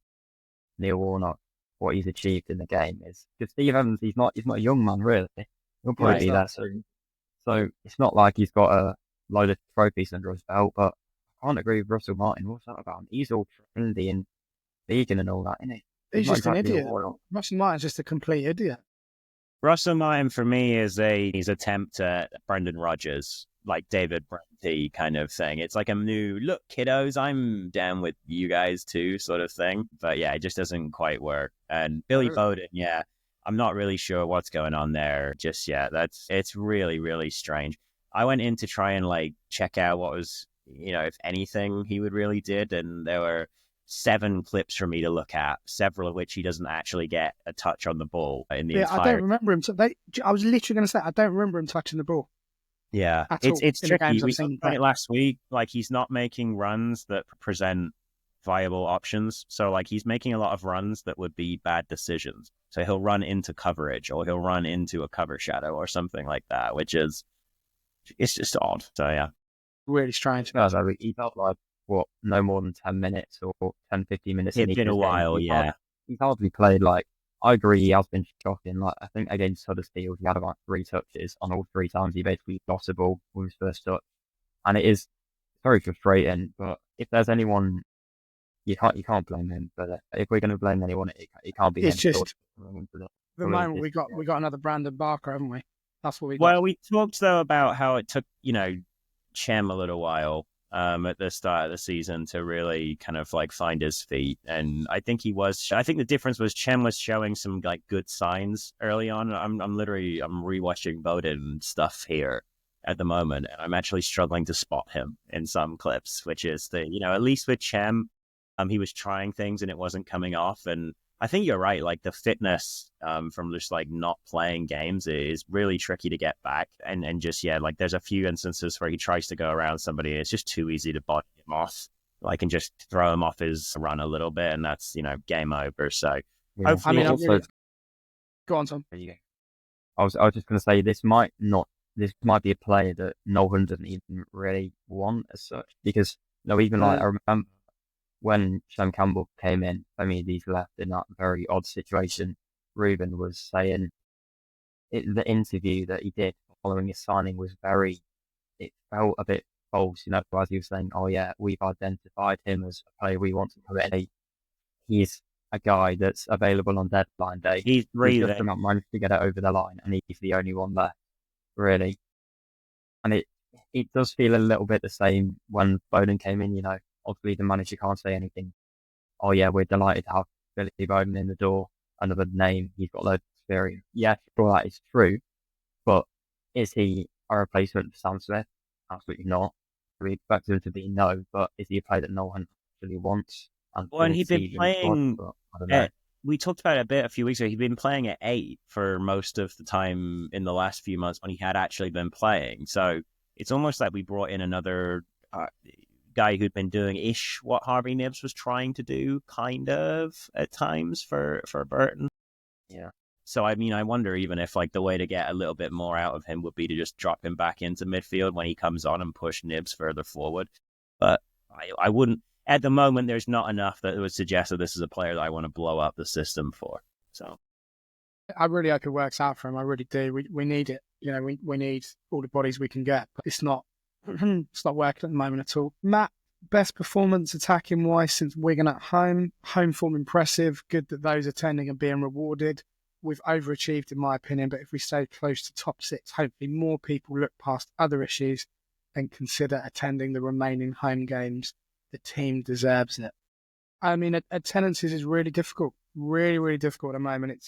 Neil Warnock, what he's achieved in the game is, because Steve Evans, he's not a young man really. He'll probably be there soon. So it's not like he's got a load of trophies under his belt, but I can't agree with Russell Martin. What's that about? He's all trendy and vegan and all that, isn't he? He's just an idiot. Russell Martin's just a complete idiot. Russell Martin for me is his attempt at Brendan Rodgers, like David Brenty kind of thing. It's like a new, look, kiddos, I'm down with you guys too sort of thing. But yeah, it just doesn't quite work. And Billy Bowden, yeah, I'm not really sure what's going on there just yet. It's really, really strange. I went in to try and like check out what was, if anything he would really did. And there were 7 clips for me to look at, several of which he doesn't actually get a touch on the ball in the entire. I don't remember him. I was literally going to say, I don't remember him touching the ball. Yeah, it's tricky. We talked about it last week. Like, he's not making runs that present viable options. So, like, he's making a lot of runs that would be bad decisions. So he'll run into coverage or he'll run into a cover shadow or something like that, it's just odd. So, yeah. Really strange. He felt like, no more than 10 minutes or 10, 15 minutes. It's been a while, yeah. He's hardly played, like, I agree, he has been shocking. Like, I think against Huddersfield, he had about 3 touches on all 3 times. He basically lost the ball with his first touch. And it is very frustrating, but if there's anyone, you can't blame him. But if we're going to blame anyone, it can't be him. It's just, the moment we got another Brandon Barker, haven't we? That's what we got. Well, we talked, though, about how it took, Chem a little while. at the start of the season to really kind of like find his feet. And I think I think the difference was Chen was showing some like good signs early on. I'm rewatching Bowden stuff here at the moment, and I'm actually struggling to spot him in some clips, which is at least with Chem, he was trying things and it wasn't coming off. And I think you're right. Like the fitness from just like not playing games is really tricky to get back. And just, like there's a few instances where he tries to go around somebody. And it's just too easy to body him off, like, and just throw him off his run a little bit. And that's, game over. So hopefully, go on, Tom. There you go. I was just going to say this might be a player that Nolan doesn't even really want as such, because even like I remember when Sam Campbell came in, I mean, he's left in that very odd situation. Ruben was saying the interview that he did following his signing was it felt a bit false, as he was saying, oh yeah, we've identified him as a player we want to come in. He's a guy that's available on deadline day. He's just about managed to get it over the line, and he's the only one left, really. And it does feel a little bit the same when Bowden came in, Obviously, the manager can't say anything. Oh, yeah, we're delighted to have Billy Bowden in the door. Another name, he's got loads of experience. Yeah, sure, that is true. But is he a replacement for Sam Smith? Absolutely not. We expect him to be no, but is he a player that no one actually wants? And he'd been playing. We talked about it a bit a few weeks ago. He'd been playing at 8 for most of the time in the last few months when he had actually been playing. So it's almost like we brought in another guy who'd been doing what Harvey Nibbs was trying to do, kind of at times for Burton. Yeah. So I mean, I wonder even if like the way to get a little bit more out of him would be to just drop him back into midfield when he comes on and push Nibbs further forward. But I wouldn't. At the moment, there's not enough that would suggest that this is a player that I want to blow up the system for. So I really hope it works out for him. I really do. We need it. We need all the bodies we can get. But it's not working at the moment at all. Matt, best performance attacking wise since Wigan at home. Home form impressive. Good that those attending are being rewarded. We've overachieved in my opinion, but if we stay close to top 6, hopefully more people look past other issues and consider attending the remaining home games. The team deserves it. I mean, attendances is really difficult. Really, really difficult at the moment.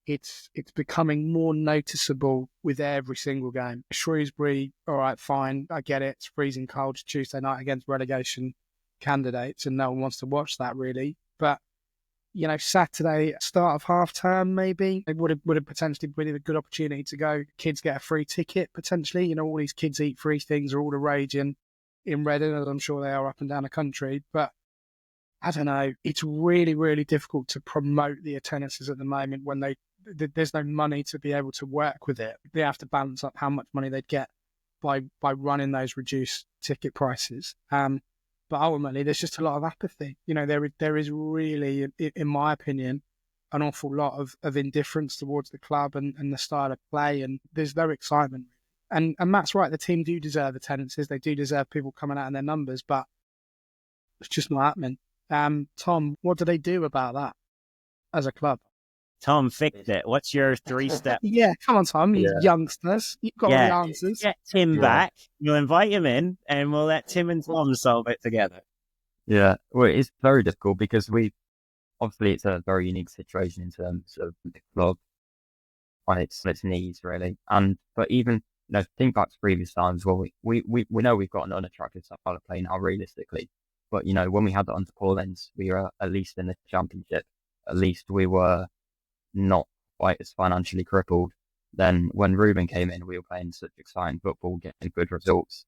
It's becoming more noticeable with every single game. Shrewsbury, all right, fine, I get it. It's freezing cold Tuesday night against relegation candidates, and no one wants to watch that really. But Saturday, start of half term, maybe it would have potentially been a good opportunity to go. Kids get a free ticket potentially. All these kids eat free things are all the rage in Reading, as I'm sure they are up and down the country. But I don't know. It's really, really difficult to promote the attendances at the moment when there's no money to be able to work with it. They have to balance up how much money they'd get by running those reduced ticket prices. But ultimately, there's just a lot of apathy. There is really, in my opinion, an awful lot of indifference towards the club and the style of play, and there's no excitement. And Matt's right, the team do deserve attendances. They do deserve people coming out in their numbers, but it's just not happening. Tom, what do they do about that as a club? Tom, fix it. What's your 3-step? Yeah, come on, Tom, you youngsters. You've got all the answers. Get Tim back. We'll invite him in, and we'll let Tim and Tom solve it together. Yeah, well, it's very difficult because obviously it's a very unique situation in terms of the club on its knees, really. But even think back to previous times. Well, we know we've got an unattractive style of play now, realistically. But when we had that under Paul Ince, we were at least in the Championship. At least we were not quite as financially crippled. Then when Ruben came in, we were playing such exciting football, getting good results.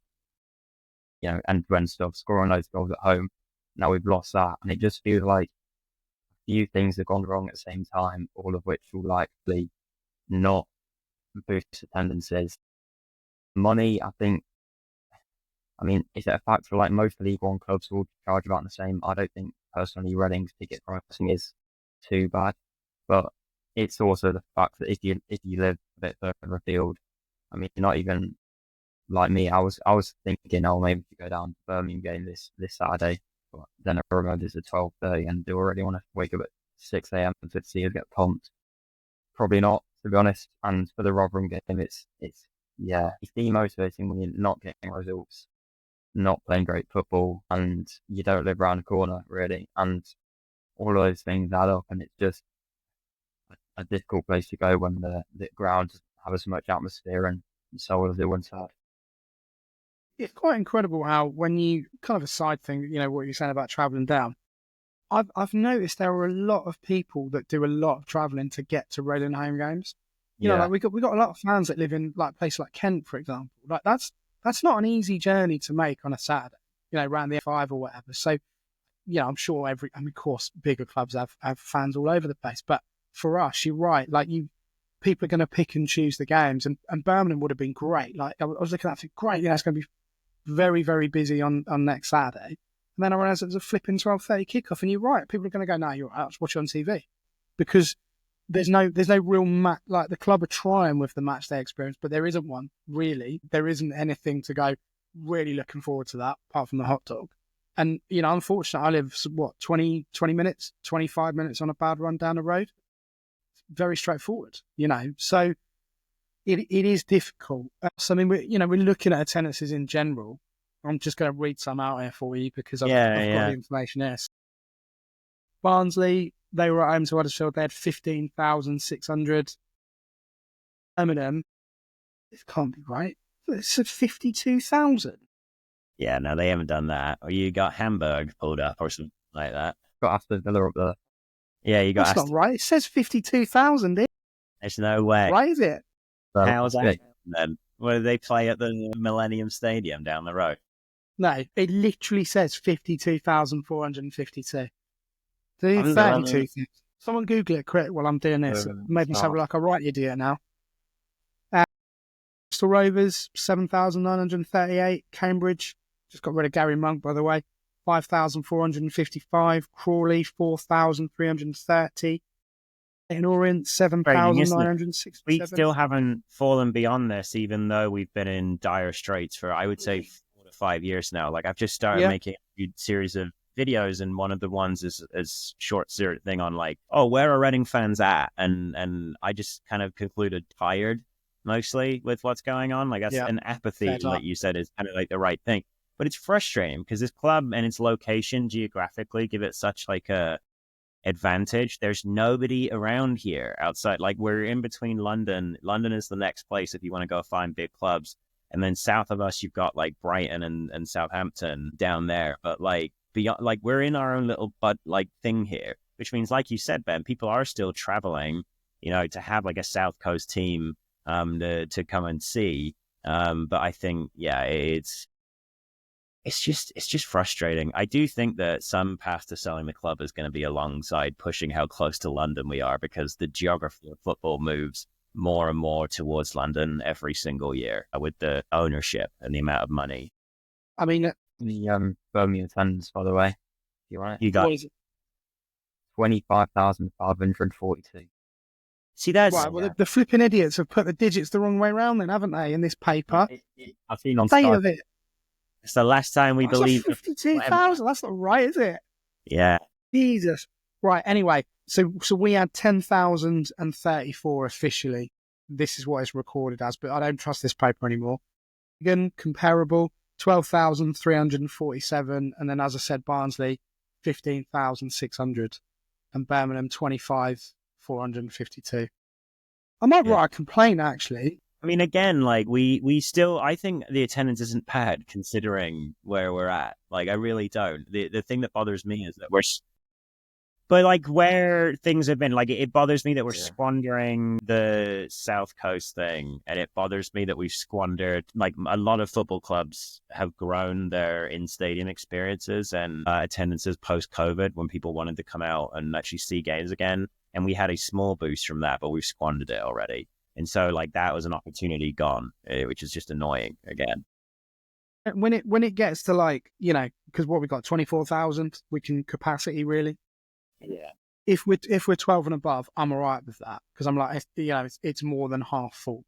And when stuff, scoring loads of goals at home. Now we've lost that, and it just feels like a few things have gone wrong at the same time, all of which will likely not boost attendances. Money, I mean, is it a factor? Like most League One clubs will charge about the same. I don't think personally Reading's ticket pricing is too bad, but it's also the fact that if you live a bit further afield, I mean, you're not even like me. I was thinking, oh, maybe to go down to Birmingham game this Saturday, but then I remember it's at 12:30 and do already want to wake up at 6 a.m. to see us get pumped. Probably not, to be honest. And for the Rotherham game, it's demotivating when you're not getting results. not playing great football, and you don't live around the corner really, and all of those things add up, and it's just a difficult place to go when the ground doesn't have as much atmosphere and so as it once had. It's quite incredible how, when you kind of a side thing, what you're saying about travelling down, I've noticed there are a lot of people that do a lot of travelling to get to Reading home games. Like we got a lot of fans that live in like places like Kent, for example. Like that's not an easy journey to make on a Saturday, around the F5 or whatever. So, I'm sure of course, bigger clubs have fans all over the place. But for us, you're right. Like people are going to pick and choose the games, and Birmingham would have been great. Like I was looking at it, great. It's going to be very, very busy on next Saturday. And then I realised it was a flipping 12:30 kickoff, and you're right. People are going to go, no, you're right, I'll just watch it on TV, because there's no real match. Like the club are trying with the match day experience, but there isn't one really. There isn't anything to go. Really looking forward to that, apart from the hot dog. And unfortunately, I live 20 minutes, 25 minutes on a bad run down the road. Very straightforward, So it is difficult. So we're looking at attendances in general. I'm just going to read some out here for you because I've got the information here. Barnsley, they were at home to Huddersfield. They had 15,600. Birmingham, this can't be right. It said 52,000. Yeah, no, they haven't done that. Or you got Hamburg pulled up or something like that. Got Aston Villa up there. Yeah, you got. That's not right. It says 52,000. There's no way. Right, is it? How's that then? Where do they play at the Millennium Stadium down the road? No, it literally says 52,452. 32. Someone Google it quick while I'm doing this. Maybe have a look. I'll write you do it now. Bristol Rovers, 7,938. Cambridge, just got rid of Gary Monk, by the way, 5,455. Crawley, 4,330. In Orient, 7,967. We still haven't fallen beyond this, even though we've been in dire straits for, I would say, 4 to 5 years now. Like, I've just started making a series of videos, and one of the ones is short thing on like, oh, where are Reading fans at? And I just kind of concluded tired, mostly, with what's going on. Like, that's an apathy, like you said, is kind of like the right thing. But it's frustrating because this club and its location geographically give it such like a advantage. There's nobody around here outside. Like, we're in between London. London is the next place if you want to go find big clubs. And then south of us, you've got like Brighton and Southampton down there. But like beyond, like we're in our own little thing here, which means, like you said, Ben, people are still traveling, to have like a South Coast team to come and see. But I think, it's just frustrating. I do think that some path to selling the club is going to be alongside pushing how close to London we are, because the geography of football moves more and more towards London every single year with the ownership and the amount of money. I mean, the Birmingham attendance, by the way, you want it? You got 25,542. See, that's right. Well, the flipping idiots have put the digits the wrong way around, then, haven't they? In this paper, I've seen on State Sky. of it. It's the last time we believe. 52,000. That's not right, is it? Yeah. Jesus. Right. Anyway, so we had 10,034 officially. This is what it's recorded as, but I don't trust this paper anymore. Again, comparable, 12,347, and then, as I said, Barnsley, 15,600, and Birmingham, 25,452. I might write a complaint, actually. I mean, again, like we still, I think the attendance isn't bad considering where we're at. Like, I really don't. The thing that bothers me is that but like where things have been, like it bothers me that we're squandering the South Coast thing, and it bothers me that we've squandered, like a lot of football clubs have grown their in-stadium experiences and attendances post-COVID when people wanted to come out and actually see games again. And we had a small boost from that, but we've squandered it already. And so, like, that was an opportunity gone, which is just annoying again. When it gets to, like, because what we got, 24,000, we can capacity, really. Yeah. If we're 12 and above, I'm all right with that, because I'm like, it's more than half full.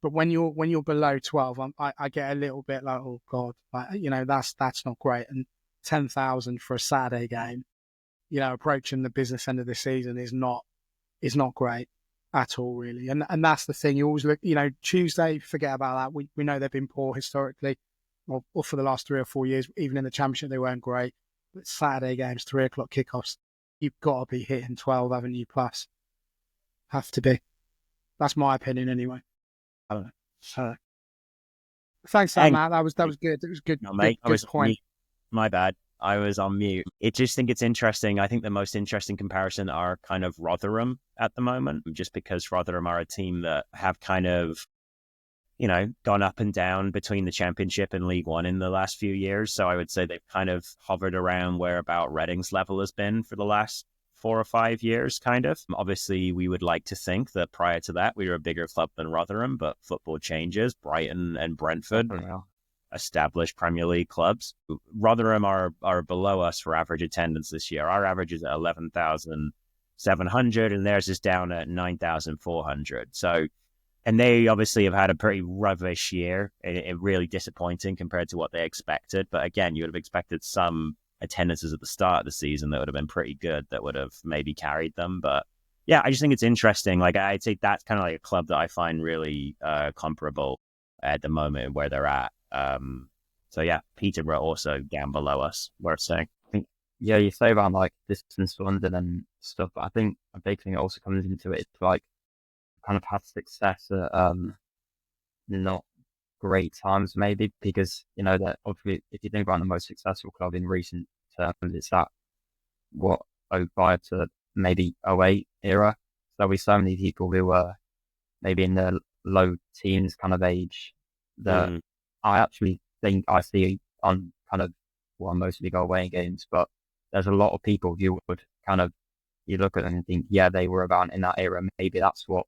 But when you're below 12, I get a little bit like, oh God, like, that's not great. And 10,000 for a Saturday game, approaching the business end of the season is not great at all, really. And that's the thing. You always look, Tuesday, forget about that. We know they've been poor historically. or for the last 3 or 4 years, even in the Championship, they weren't great. But Saturday games, 3:00 kickoffs, you've got to be hitting 12, haven't you? Plus, have to be. That's my opinion, anyway. I don't know. Thanks, Matt. That was good. It was good. No, mate, good point. My bad. I was on mute. I just think it's interesting. I think the most interesting comparison are kind of Rotherham at the moment, just because Rotherham are a team that have kind of, gone up and down between the Championship and League One in the last few years. So I would say they've kind of hovered around where about Reading's level has been for the last 4 or 5 years, kind of. Obviously, we would like to think that prior to that, we were a bigger club than Rotherham, but football changes. Brighton and Brentford, established Premier League clubs. Rotherham are below us for average attendance this year. Our average is at 11,700 and theirs is down at 9,400. So, and they obviously have had a pretty rubbish year, really disappointing compared to what they expected. But again, you would have expected some attendances at the start of the season that would have been pretty good, that would have maybe carried them. But yeah, I just think it's interesting. Like, I'd say that's kind of like a club that I find really comparable at the moment where they're at. So yeah, Peterborough also down below us, worth saying. I think, yeah, you say about like distance to London and stuff, but I think a big thing that also comes into it is like kind of had success at not great times maybe, because that obviously if you think about the most successful club in recent terms, it's that 05 to maybe 08 era. There'll be so many people who were maybe in the low teens kind of age that I actually think I see on kind of mostly go away games, but there's a lot of people who would kind of, you look at them and think, yeah, they were about in that era. Maybe that's what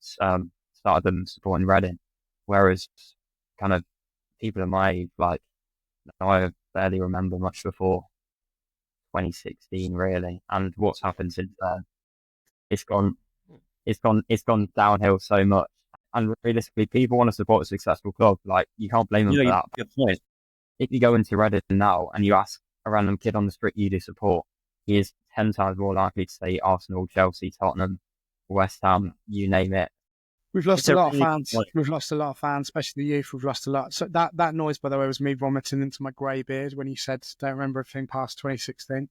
started them supporting Reading. Whereas kind of people in my age, like, I barely remember much before 2016 really. And what's happened since then, it's gone downhill so much. And realistically, people want to support a successful club. Like, you can't blame them for that. Good point. If you go into Reddit now and you ask a random kid on the street you do support, he is 10 times more likely to say Arsenal, Chelsea, Tottenham, West Ham, you name it. We've lost a lot of fans. We've lost a lot of fans, especially the youth. We've lost a lot. So that noise, by the way, was me vomiting into my grey beard when you said don't remember everything past 2016.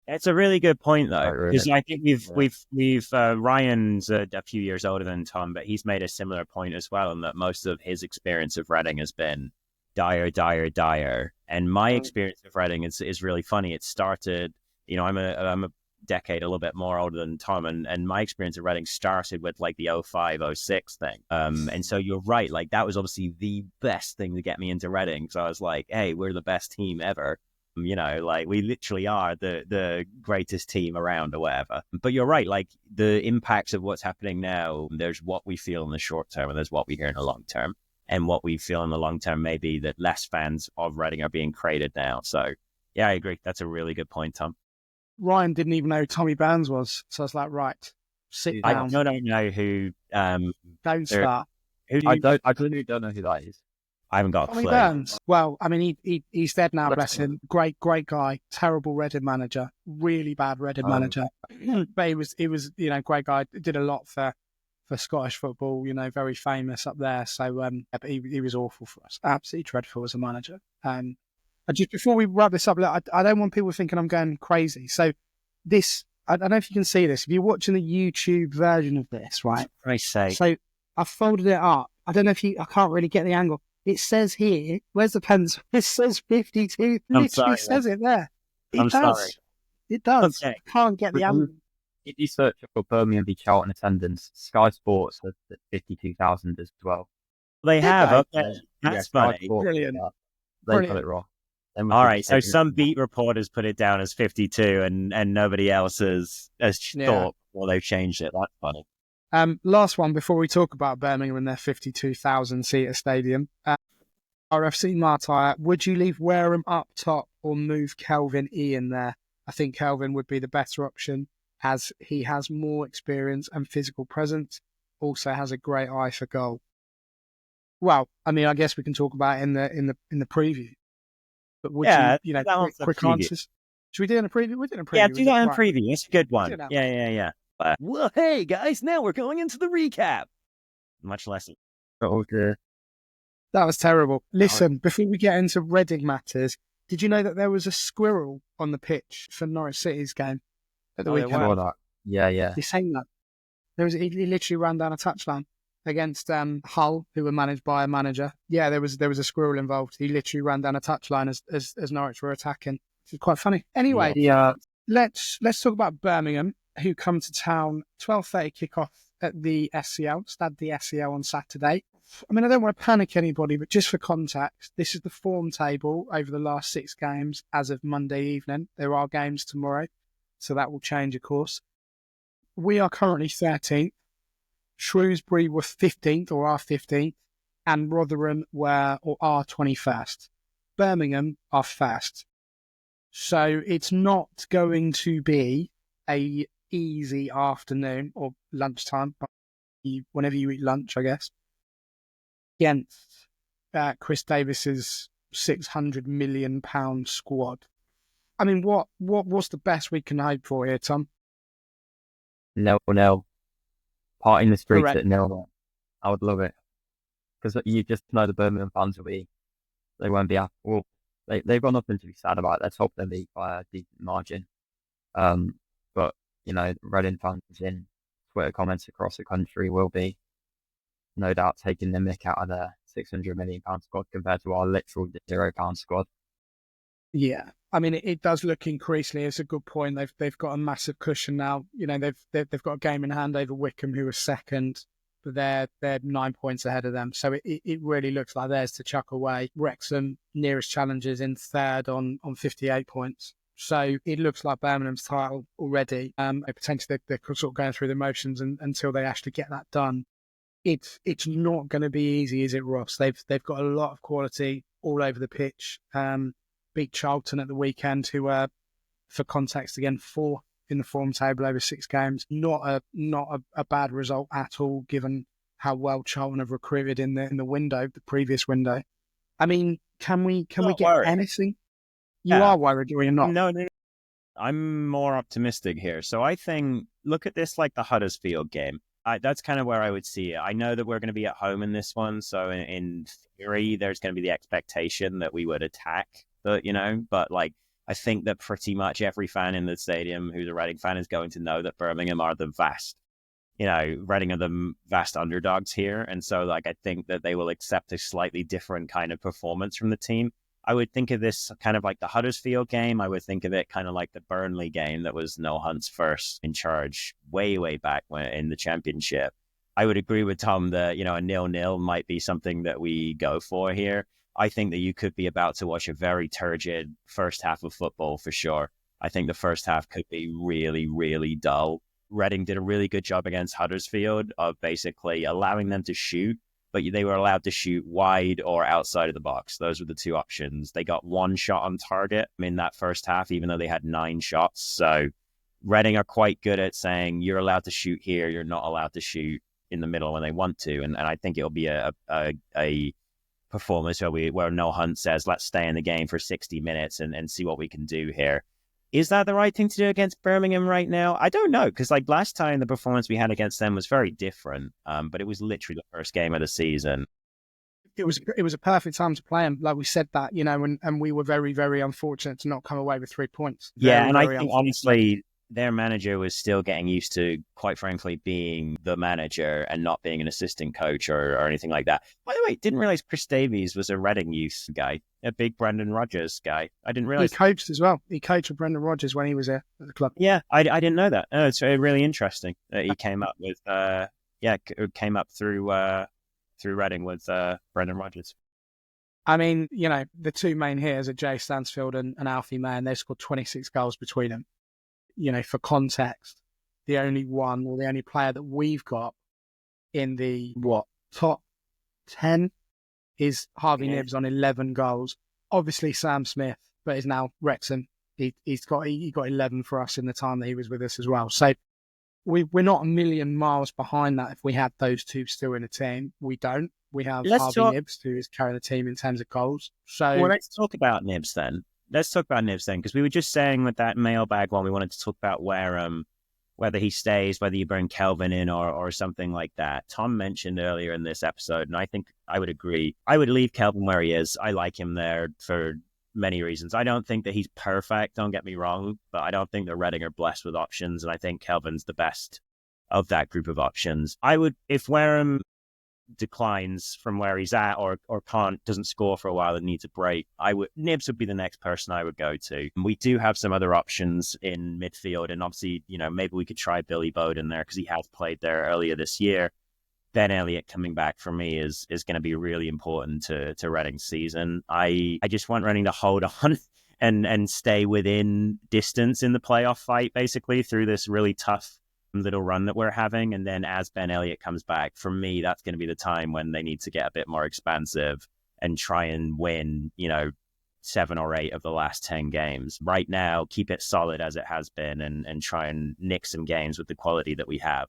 It's a really good point, though, because I think we've Ryan's a few years older than Tom, but he's made a similar point as well, in that most of his experience of Reading has been dire. And my experience of Reading is really funny. It started, I'm a decade a little bit more older than Tom, and my experience of Reading started with like the 05-06 thing. And so you're right, like that was obviously the best thing to get me into Reading. So I was like, hey, we're the best team ever. Like we literally are the greatest team around or whatever. But you're right, like the impacts of what's happening now, there's what we feel in the short term and there's what we hear in the long term. And what we feel in the long term may be that less fans of Reading are being created now. So yeah, I agree. That's a really good point, Tom. Ryan didn't even know who Tommy Burns was. So I was like, right, sit down. I don't know who... don't start. I clearly don't know who that is. I haven't got Tommy a clue. Burns. Well, I mean, he's dead now, bless him. Great guy. Terrible Reading manager. Really bad Reading manager. But he was great guy. Did a lot for Scottish football. Very famous up there. So, but he was awful for us. Absolutely dreadful as a manager. Just before we wrap this up, look, I don't want people thinking I'm going crazy. So, this, I don't know if you can see this. If you're watching the YouTube version of this, right? For Christ's sake. So, I folded it up. I don't know if I can't really get the angle. It says here, where's the pencil? It says 52. Literally says it there. It does. It does. Okay. I can't get the angle. If you search for Birmingham v Charlton attendance, Sky Sports has 52,000 as well. They have. Okay. That's funny. Brilliant. They got it wrong. All right, so some beat reporters put it down as 52 and nobody else has thought, well, they've changed it. That's funny. Last one before we talk about Birmingham and their 52,000-seater stadium. RFC Martyr, would you leave Wareham up top or move Kelvin in there? I think Kelvin would be the better option, as he has more experience and physical presence, also has a great eye for goal. Well, I mean, I guess we can talk about it in the preview. But would quick answers? Should we do it in a preview? We're doing a preview. Yeah, do that in a preview. It's a good one. Yeah. Well, hey, guys, now we're going into the recap. Much less. Okay. That was terrible. Listen, before we get into Reading matters, did you know that there was a squirrel on the pitch for Norwich City's game at the weekend? Saw that. Yeah. You seen that? He literally ran down a touchline against Hull, who were managed by a manager. Yeah, there was a squirrel involved. He literally ran down a touchline as Norwich were attacking. It's quite funny. Anyway, let's talk about Birmingham, who come to town 12:30 kickoff at the SCL, Stade the SCL on Saturday. I mean, I don't want to panic anybody, but just for context, this is the form table over the last 6 games as of Monday evening. There are games tomorrow, so that will change, of course. We are currently 13th. Shrewsbury were 15th or are 15th, and Rotherham are 21st. Birmingham are first. So it's not going to be a easy afternoon or lunchtime, whenever you eat lunch, I guess, against Chris Davis's £600 million squad. I mean, what's the best we can hope for here, Tom? 0-0. Parting the streets Correct. at 0-0. I would love it. Because you just know the Birmingham fans they won't be happy. Well, they've got nothing to be sad about. Let's hope they lead by a decent margin. But, Reading fans in Twitter comments across the country will be no doubt taking the mick out of their £600 million squad compared to our literal £0 squad. Yeah, I mean, it does look increasingly. It's a good point. They've got a massive cushion now. They've got a game in hand over Wycombe, who are second, but they're 9 points ahead of them. So it really looks like theirs to chuck away. Wrexham, nearest challengers, in third on 58 points. So it looks like Birmingham's title already. Potentially they're sort of going through the motions until they actually get that done. It's not going to be easy, is it, Ross? They've got a lot of quality all over the pitch. Beat Charlton at the weekend, who are, for context again, 4th in the form table over 6 games. Not a bad result at all, given how well Charlton have recruited in the previous window. I mean, can we get anything? You are worried, or you're not? No. I'm more optimistic here. So I think, look at this like the Huddersfield game. That's kind of where I would see it. I know that we're going to be at home in this one, so in theory, there's going to be the expectation that we would attack. But like, I think that pretty much every fan in the stadium who's a Reading fan is going to know that Birmingham are the Reading are the vast underdogs here. And so, like, I think that they will accept a slightly different kind of performance from the team. I would think of this kind of like the Huddersfield game. I would think of it kind of like the Burnley game that was Noel Hunt's first in charge way, way back in the Championship. I would agree with Tom that, a 0-0 might be something that we go for here. I think that you could be about to watch a very turgid first half of football for sure. I think the first half could be really, really dull. Reading did a really good job against Huddersfield of basically allowing them to shoot, but they were allowed to shoot wide or outside of the box. Those were the 2 options. They got 1 shot on target in that first half, even though they had 9 shots. So Reading are quite good at saying, you're allowed to shoot here, you're not allowed to shoot in the middle when they want to. And I think it'll be a performance where Noel Hunt says, let's stay in the game for 60 minutes and see what we can do here. Is that the right thing to do against Birmingham right now? I don't know, because like last time the performance we had against them was very different, but it was literally the first game of the season. It was a perfect time to play them, like we said that, and we were very, very unfortunate to not come away with 3 points. And I think honestly, their manager was still getting used to, quite frankly, being the manager and not being an assistant coach or anything like that. By the way, didn't realize Chris Davies was a Reading youth guy, a big Brendan Rodgers guy. I didn't realize. He coached as well. He coached with Brendan Rodgers when he was there at the club. Yeah, I didn't know that. Oh, it's really interesting that he came up with, came up through Reading with Brendan Rodgers. I mean, the 2 main hitters are Jay Stansfield and Alfie May, and they've scored 26 goals between them. For context, the only player that we've got in the top 10 is Harvey Nibbs on 11 goals. Obviously Sam Smith, but is now Wrexham. He got 11 for us in the time that he was with us as well. So we're not a million miles behind that. If we had those 2 still in the team, we don't. We have Harvey Nibbs, who is carrying the team in terms of goals. So let's talk about Nibbs then. Because we were just saying with that mailbag one, we wanted to talk about Wareham whether he stays, whether you bring Kelvin in or something like that. Tom mentioned earlier in this episode, and I think I would agree. I would leave Kelvin where he is. I like him there for many reasons. I don't think that he's perfect, don't get me wrong, but I don't think that Reading are blessed with options, and I think Kelvin's the best of that group of options. I would, if Wareham declines from where he's at or doesn't score for a while and needs a break, Nibs would be the next person I would go to. We do have some other options in midfield, and obviously, maybe we could try Billy Bowden there because he has played there earlier this year. Ben Elliott coming back for me is going to be really important to Reading's season. I just want Reading to hold on and stay within distance in the playoff fight, basically, through this really tough little run that we're having. And then as Ben Elliott comes back, for me, that's going to be the time when they need to get a bit more expansive and try and win, 7 or 8 of the last 10 games. Right now, keep it solid as it has been and try and nick some games with the quality that we have.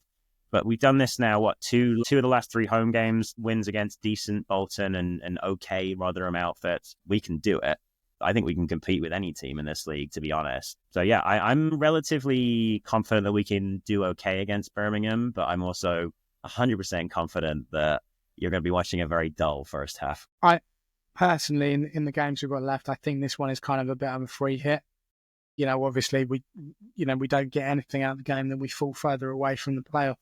But we've done this now, two of the last 3 home games, wins against decent Bolton and okay Rotherham outfits. We can do it. I think we can compete with any team in this league, to be honest. So yeah, I'm relatively confident that we can do okay against Birmingham, but I'm also 100% confident that you're going to be watching a very dull first half. I personally, in the games we've got left, I think this one is kind of a bit of a free hit. Obviously we don't get anything out of the game, then we fall further away from the playoff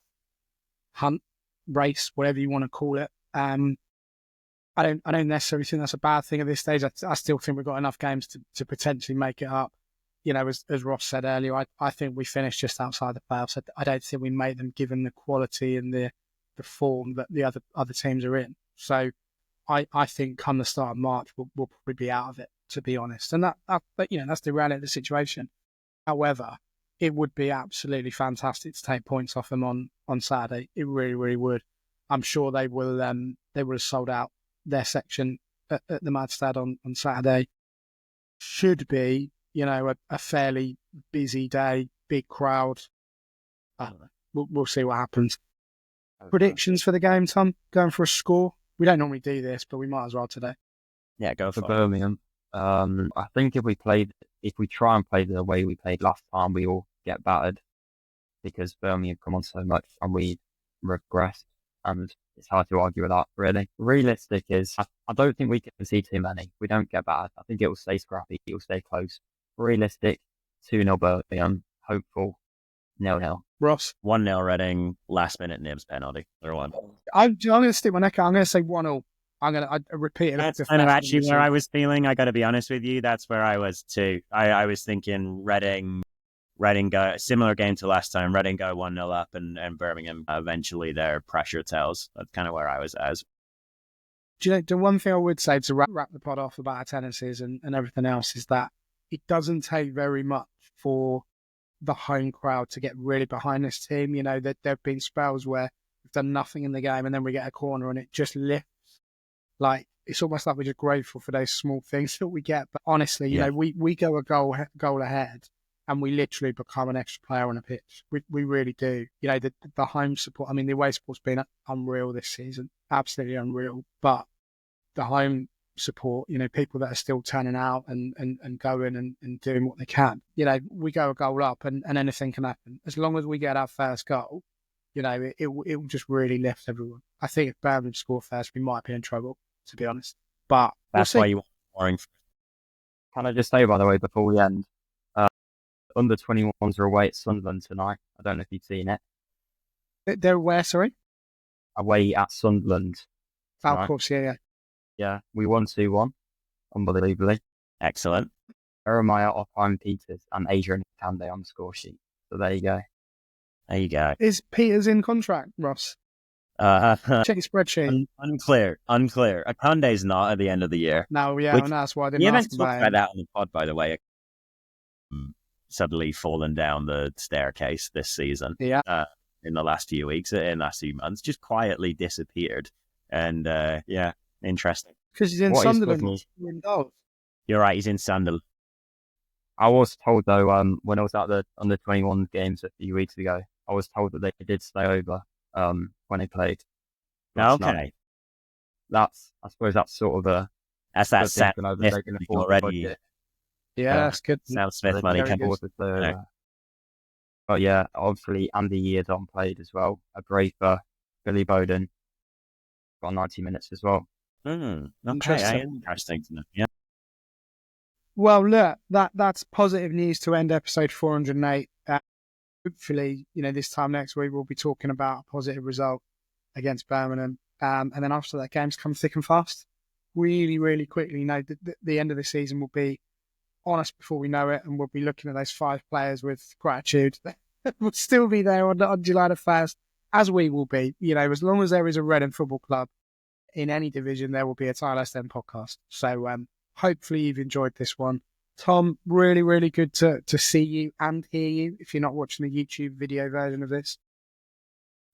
hunt, race, whatever you want to call it. I don't necessarily think that's a bad thing at this stage. I still think we've got enough games to potentially make it up. As Ross said earlier, I think we finished just outside the playoffs. I don't think we made them given the quality and the form that the other teams are in. So I think come the start of March, we'll probably be out of it, to be honest. And that's the reality of the situation. However, it would be absolutely fantastic to take points off them on Saturday. It really, really would. I'm sure they will have sold out their section at the Madstad on Saturday. Should be, a fairly busy day, big crowd. We'll see what happens. Okay. Predictions for the game, Tom? Going for a score? We don't normally do this, but we might as well today. Yeah, go for Birmingham. I think if we try and play the way we played last time, we all get battered because Birmingham come on so much and we regress. And it's hard to argue with that, really. Realistic is, I don't think we can see too many. We don't get bad. I think it will stay scrappy. It will stay close. Realistic, 2-0 Birmingham. Hopeful, 0-0. Ross? 1-0 Reading, last minute Nibs penalty. 0-1. I'm going to stick my neck out. I'm going to say 1-0. I repeat it. That's kind of actually where I was feeling. I got to be honest with you. That's where I was too. I was thinking Reading go similar game to last time. Reading go 1-0 up and Birmingham eventually their pressure tells. That's kind of where I was as. Do you know, the one thing I would say to wrap the pod off about our tendencies and everything else is that it doesn't take very much for the home crowd to get really behind this team. That there have been spells where we've done nothing in the game and then we get a corner and it just lifts. Like, it's almost like we're just grateful for those small things that we get. But honestly, we go a goal ahead and we literally become an extra player on a pitch. We really do. The home support, the away support's been unreal this season, absolutely unreal. But the home support, people that are still turning out and going and doing what they can. We go a goal up and anything can happen. As long as we get our first goal, it will just really lift everyone. I think if Birmingham score first, we might be in trouble, to be honest. But that's why you want scoring. Can I just say, by the way, before we end, under 21s are away at Sunderland tonight. I don't know if you've seen it. They're where, sorry? Away at Sunderland. Oh, of course, yeah. Yeah, we won 2-1, unbelievably. Excellent. Jeremiah Oppheim Peters and Adrian Kande on the score sheet. So there you go. There you go. Is Peters in contract, Ross? Check your spreadsheet. Unclear. Akande's not at the end of the year. No, yeah, and that's why I didn't ask about that on the pod, by the way. Suddenly fallen down the staircase this season. Yeah. In the last few weeks, in the last few months, just quietly disappeared. And interesting. Because he's in Sunderland. You're right, he's in Sunderland. I was told though, when I was at the under 21 games a few weeks ago, I was told that they did stay over when they played. Okay. I suppose that's sort of that's that Sam Smith already. Yeah, that's good. Sam Smith money. But yeah, obviously Andy Yeardon played as well. A braver, Billy Bowden got 90 minutes as well. Okay, Interesting. interesting to know. Yeah. Well, look, that's positive news to end episode 408. Hopefully, this time next week we'll be talking about a positive result against Birmingham. And then after that, games come thick and fast. Really, really quickly. The end of the season will be on us before we know it, and we'll be looking at those 5 players with gratitude. We'll still be there on July the 1st, as we will be. As long as there is a Reading Football Club in any division, there will be a Tilehurst End podcast. So hopefully you've enjoyed this one. Tom, really, really good to see you and hear you if you're not watching the YouTube video version of this.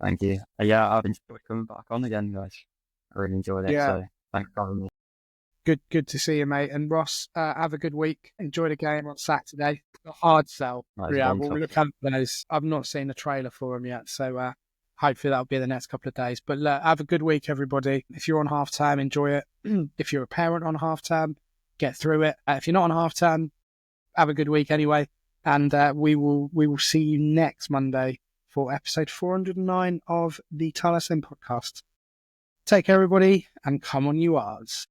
Thank you. Yeah, I've enjoyed coming back on again, guys. I really enjoyed it. Yeah. So thanks for having me. Good to see you, mate. And Ross, have a good week. Enjoy the game on Saturday. A hard sell. Yeah, we'll look at those. I've not seen the trailer for them yet, so hopefully that'll be the next couple of days. But have a good week, everybody. If you're on half term, enjoy it. If you're a parent on half term, get through it. If you're not on half term, have a good week anyway. And we will see you next Monday for episode 409 of the Tilehurst End podcast. Take care, everybody, and come on, you R's.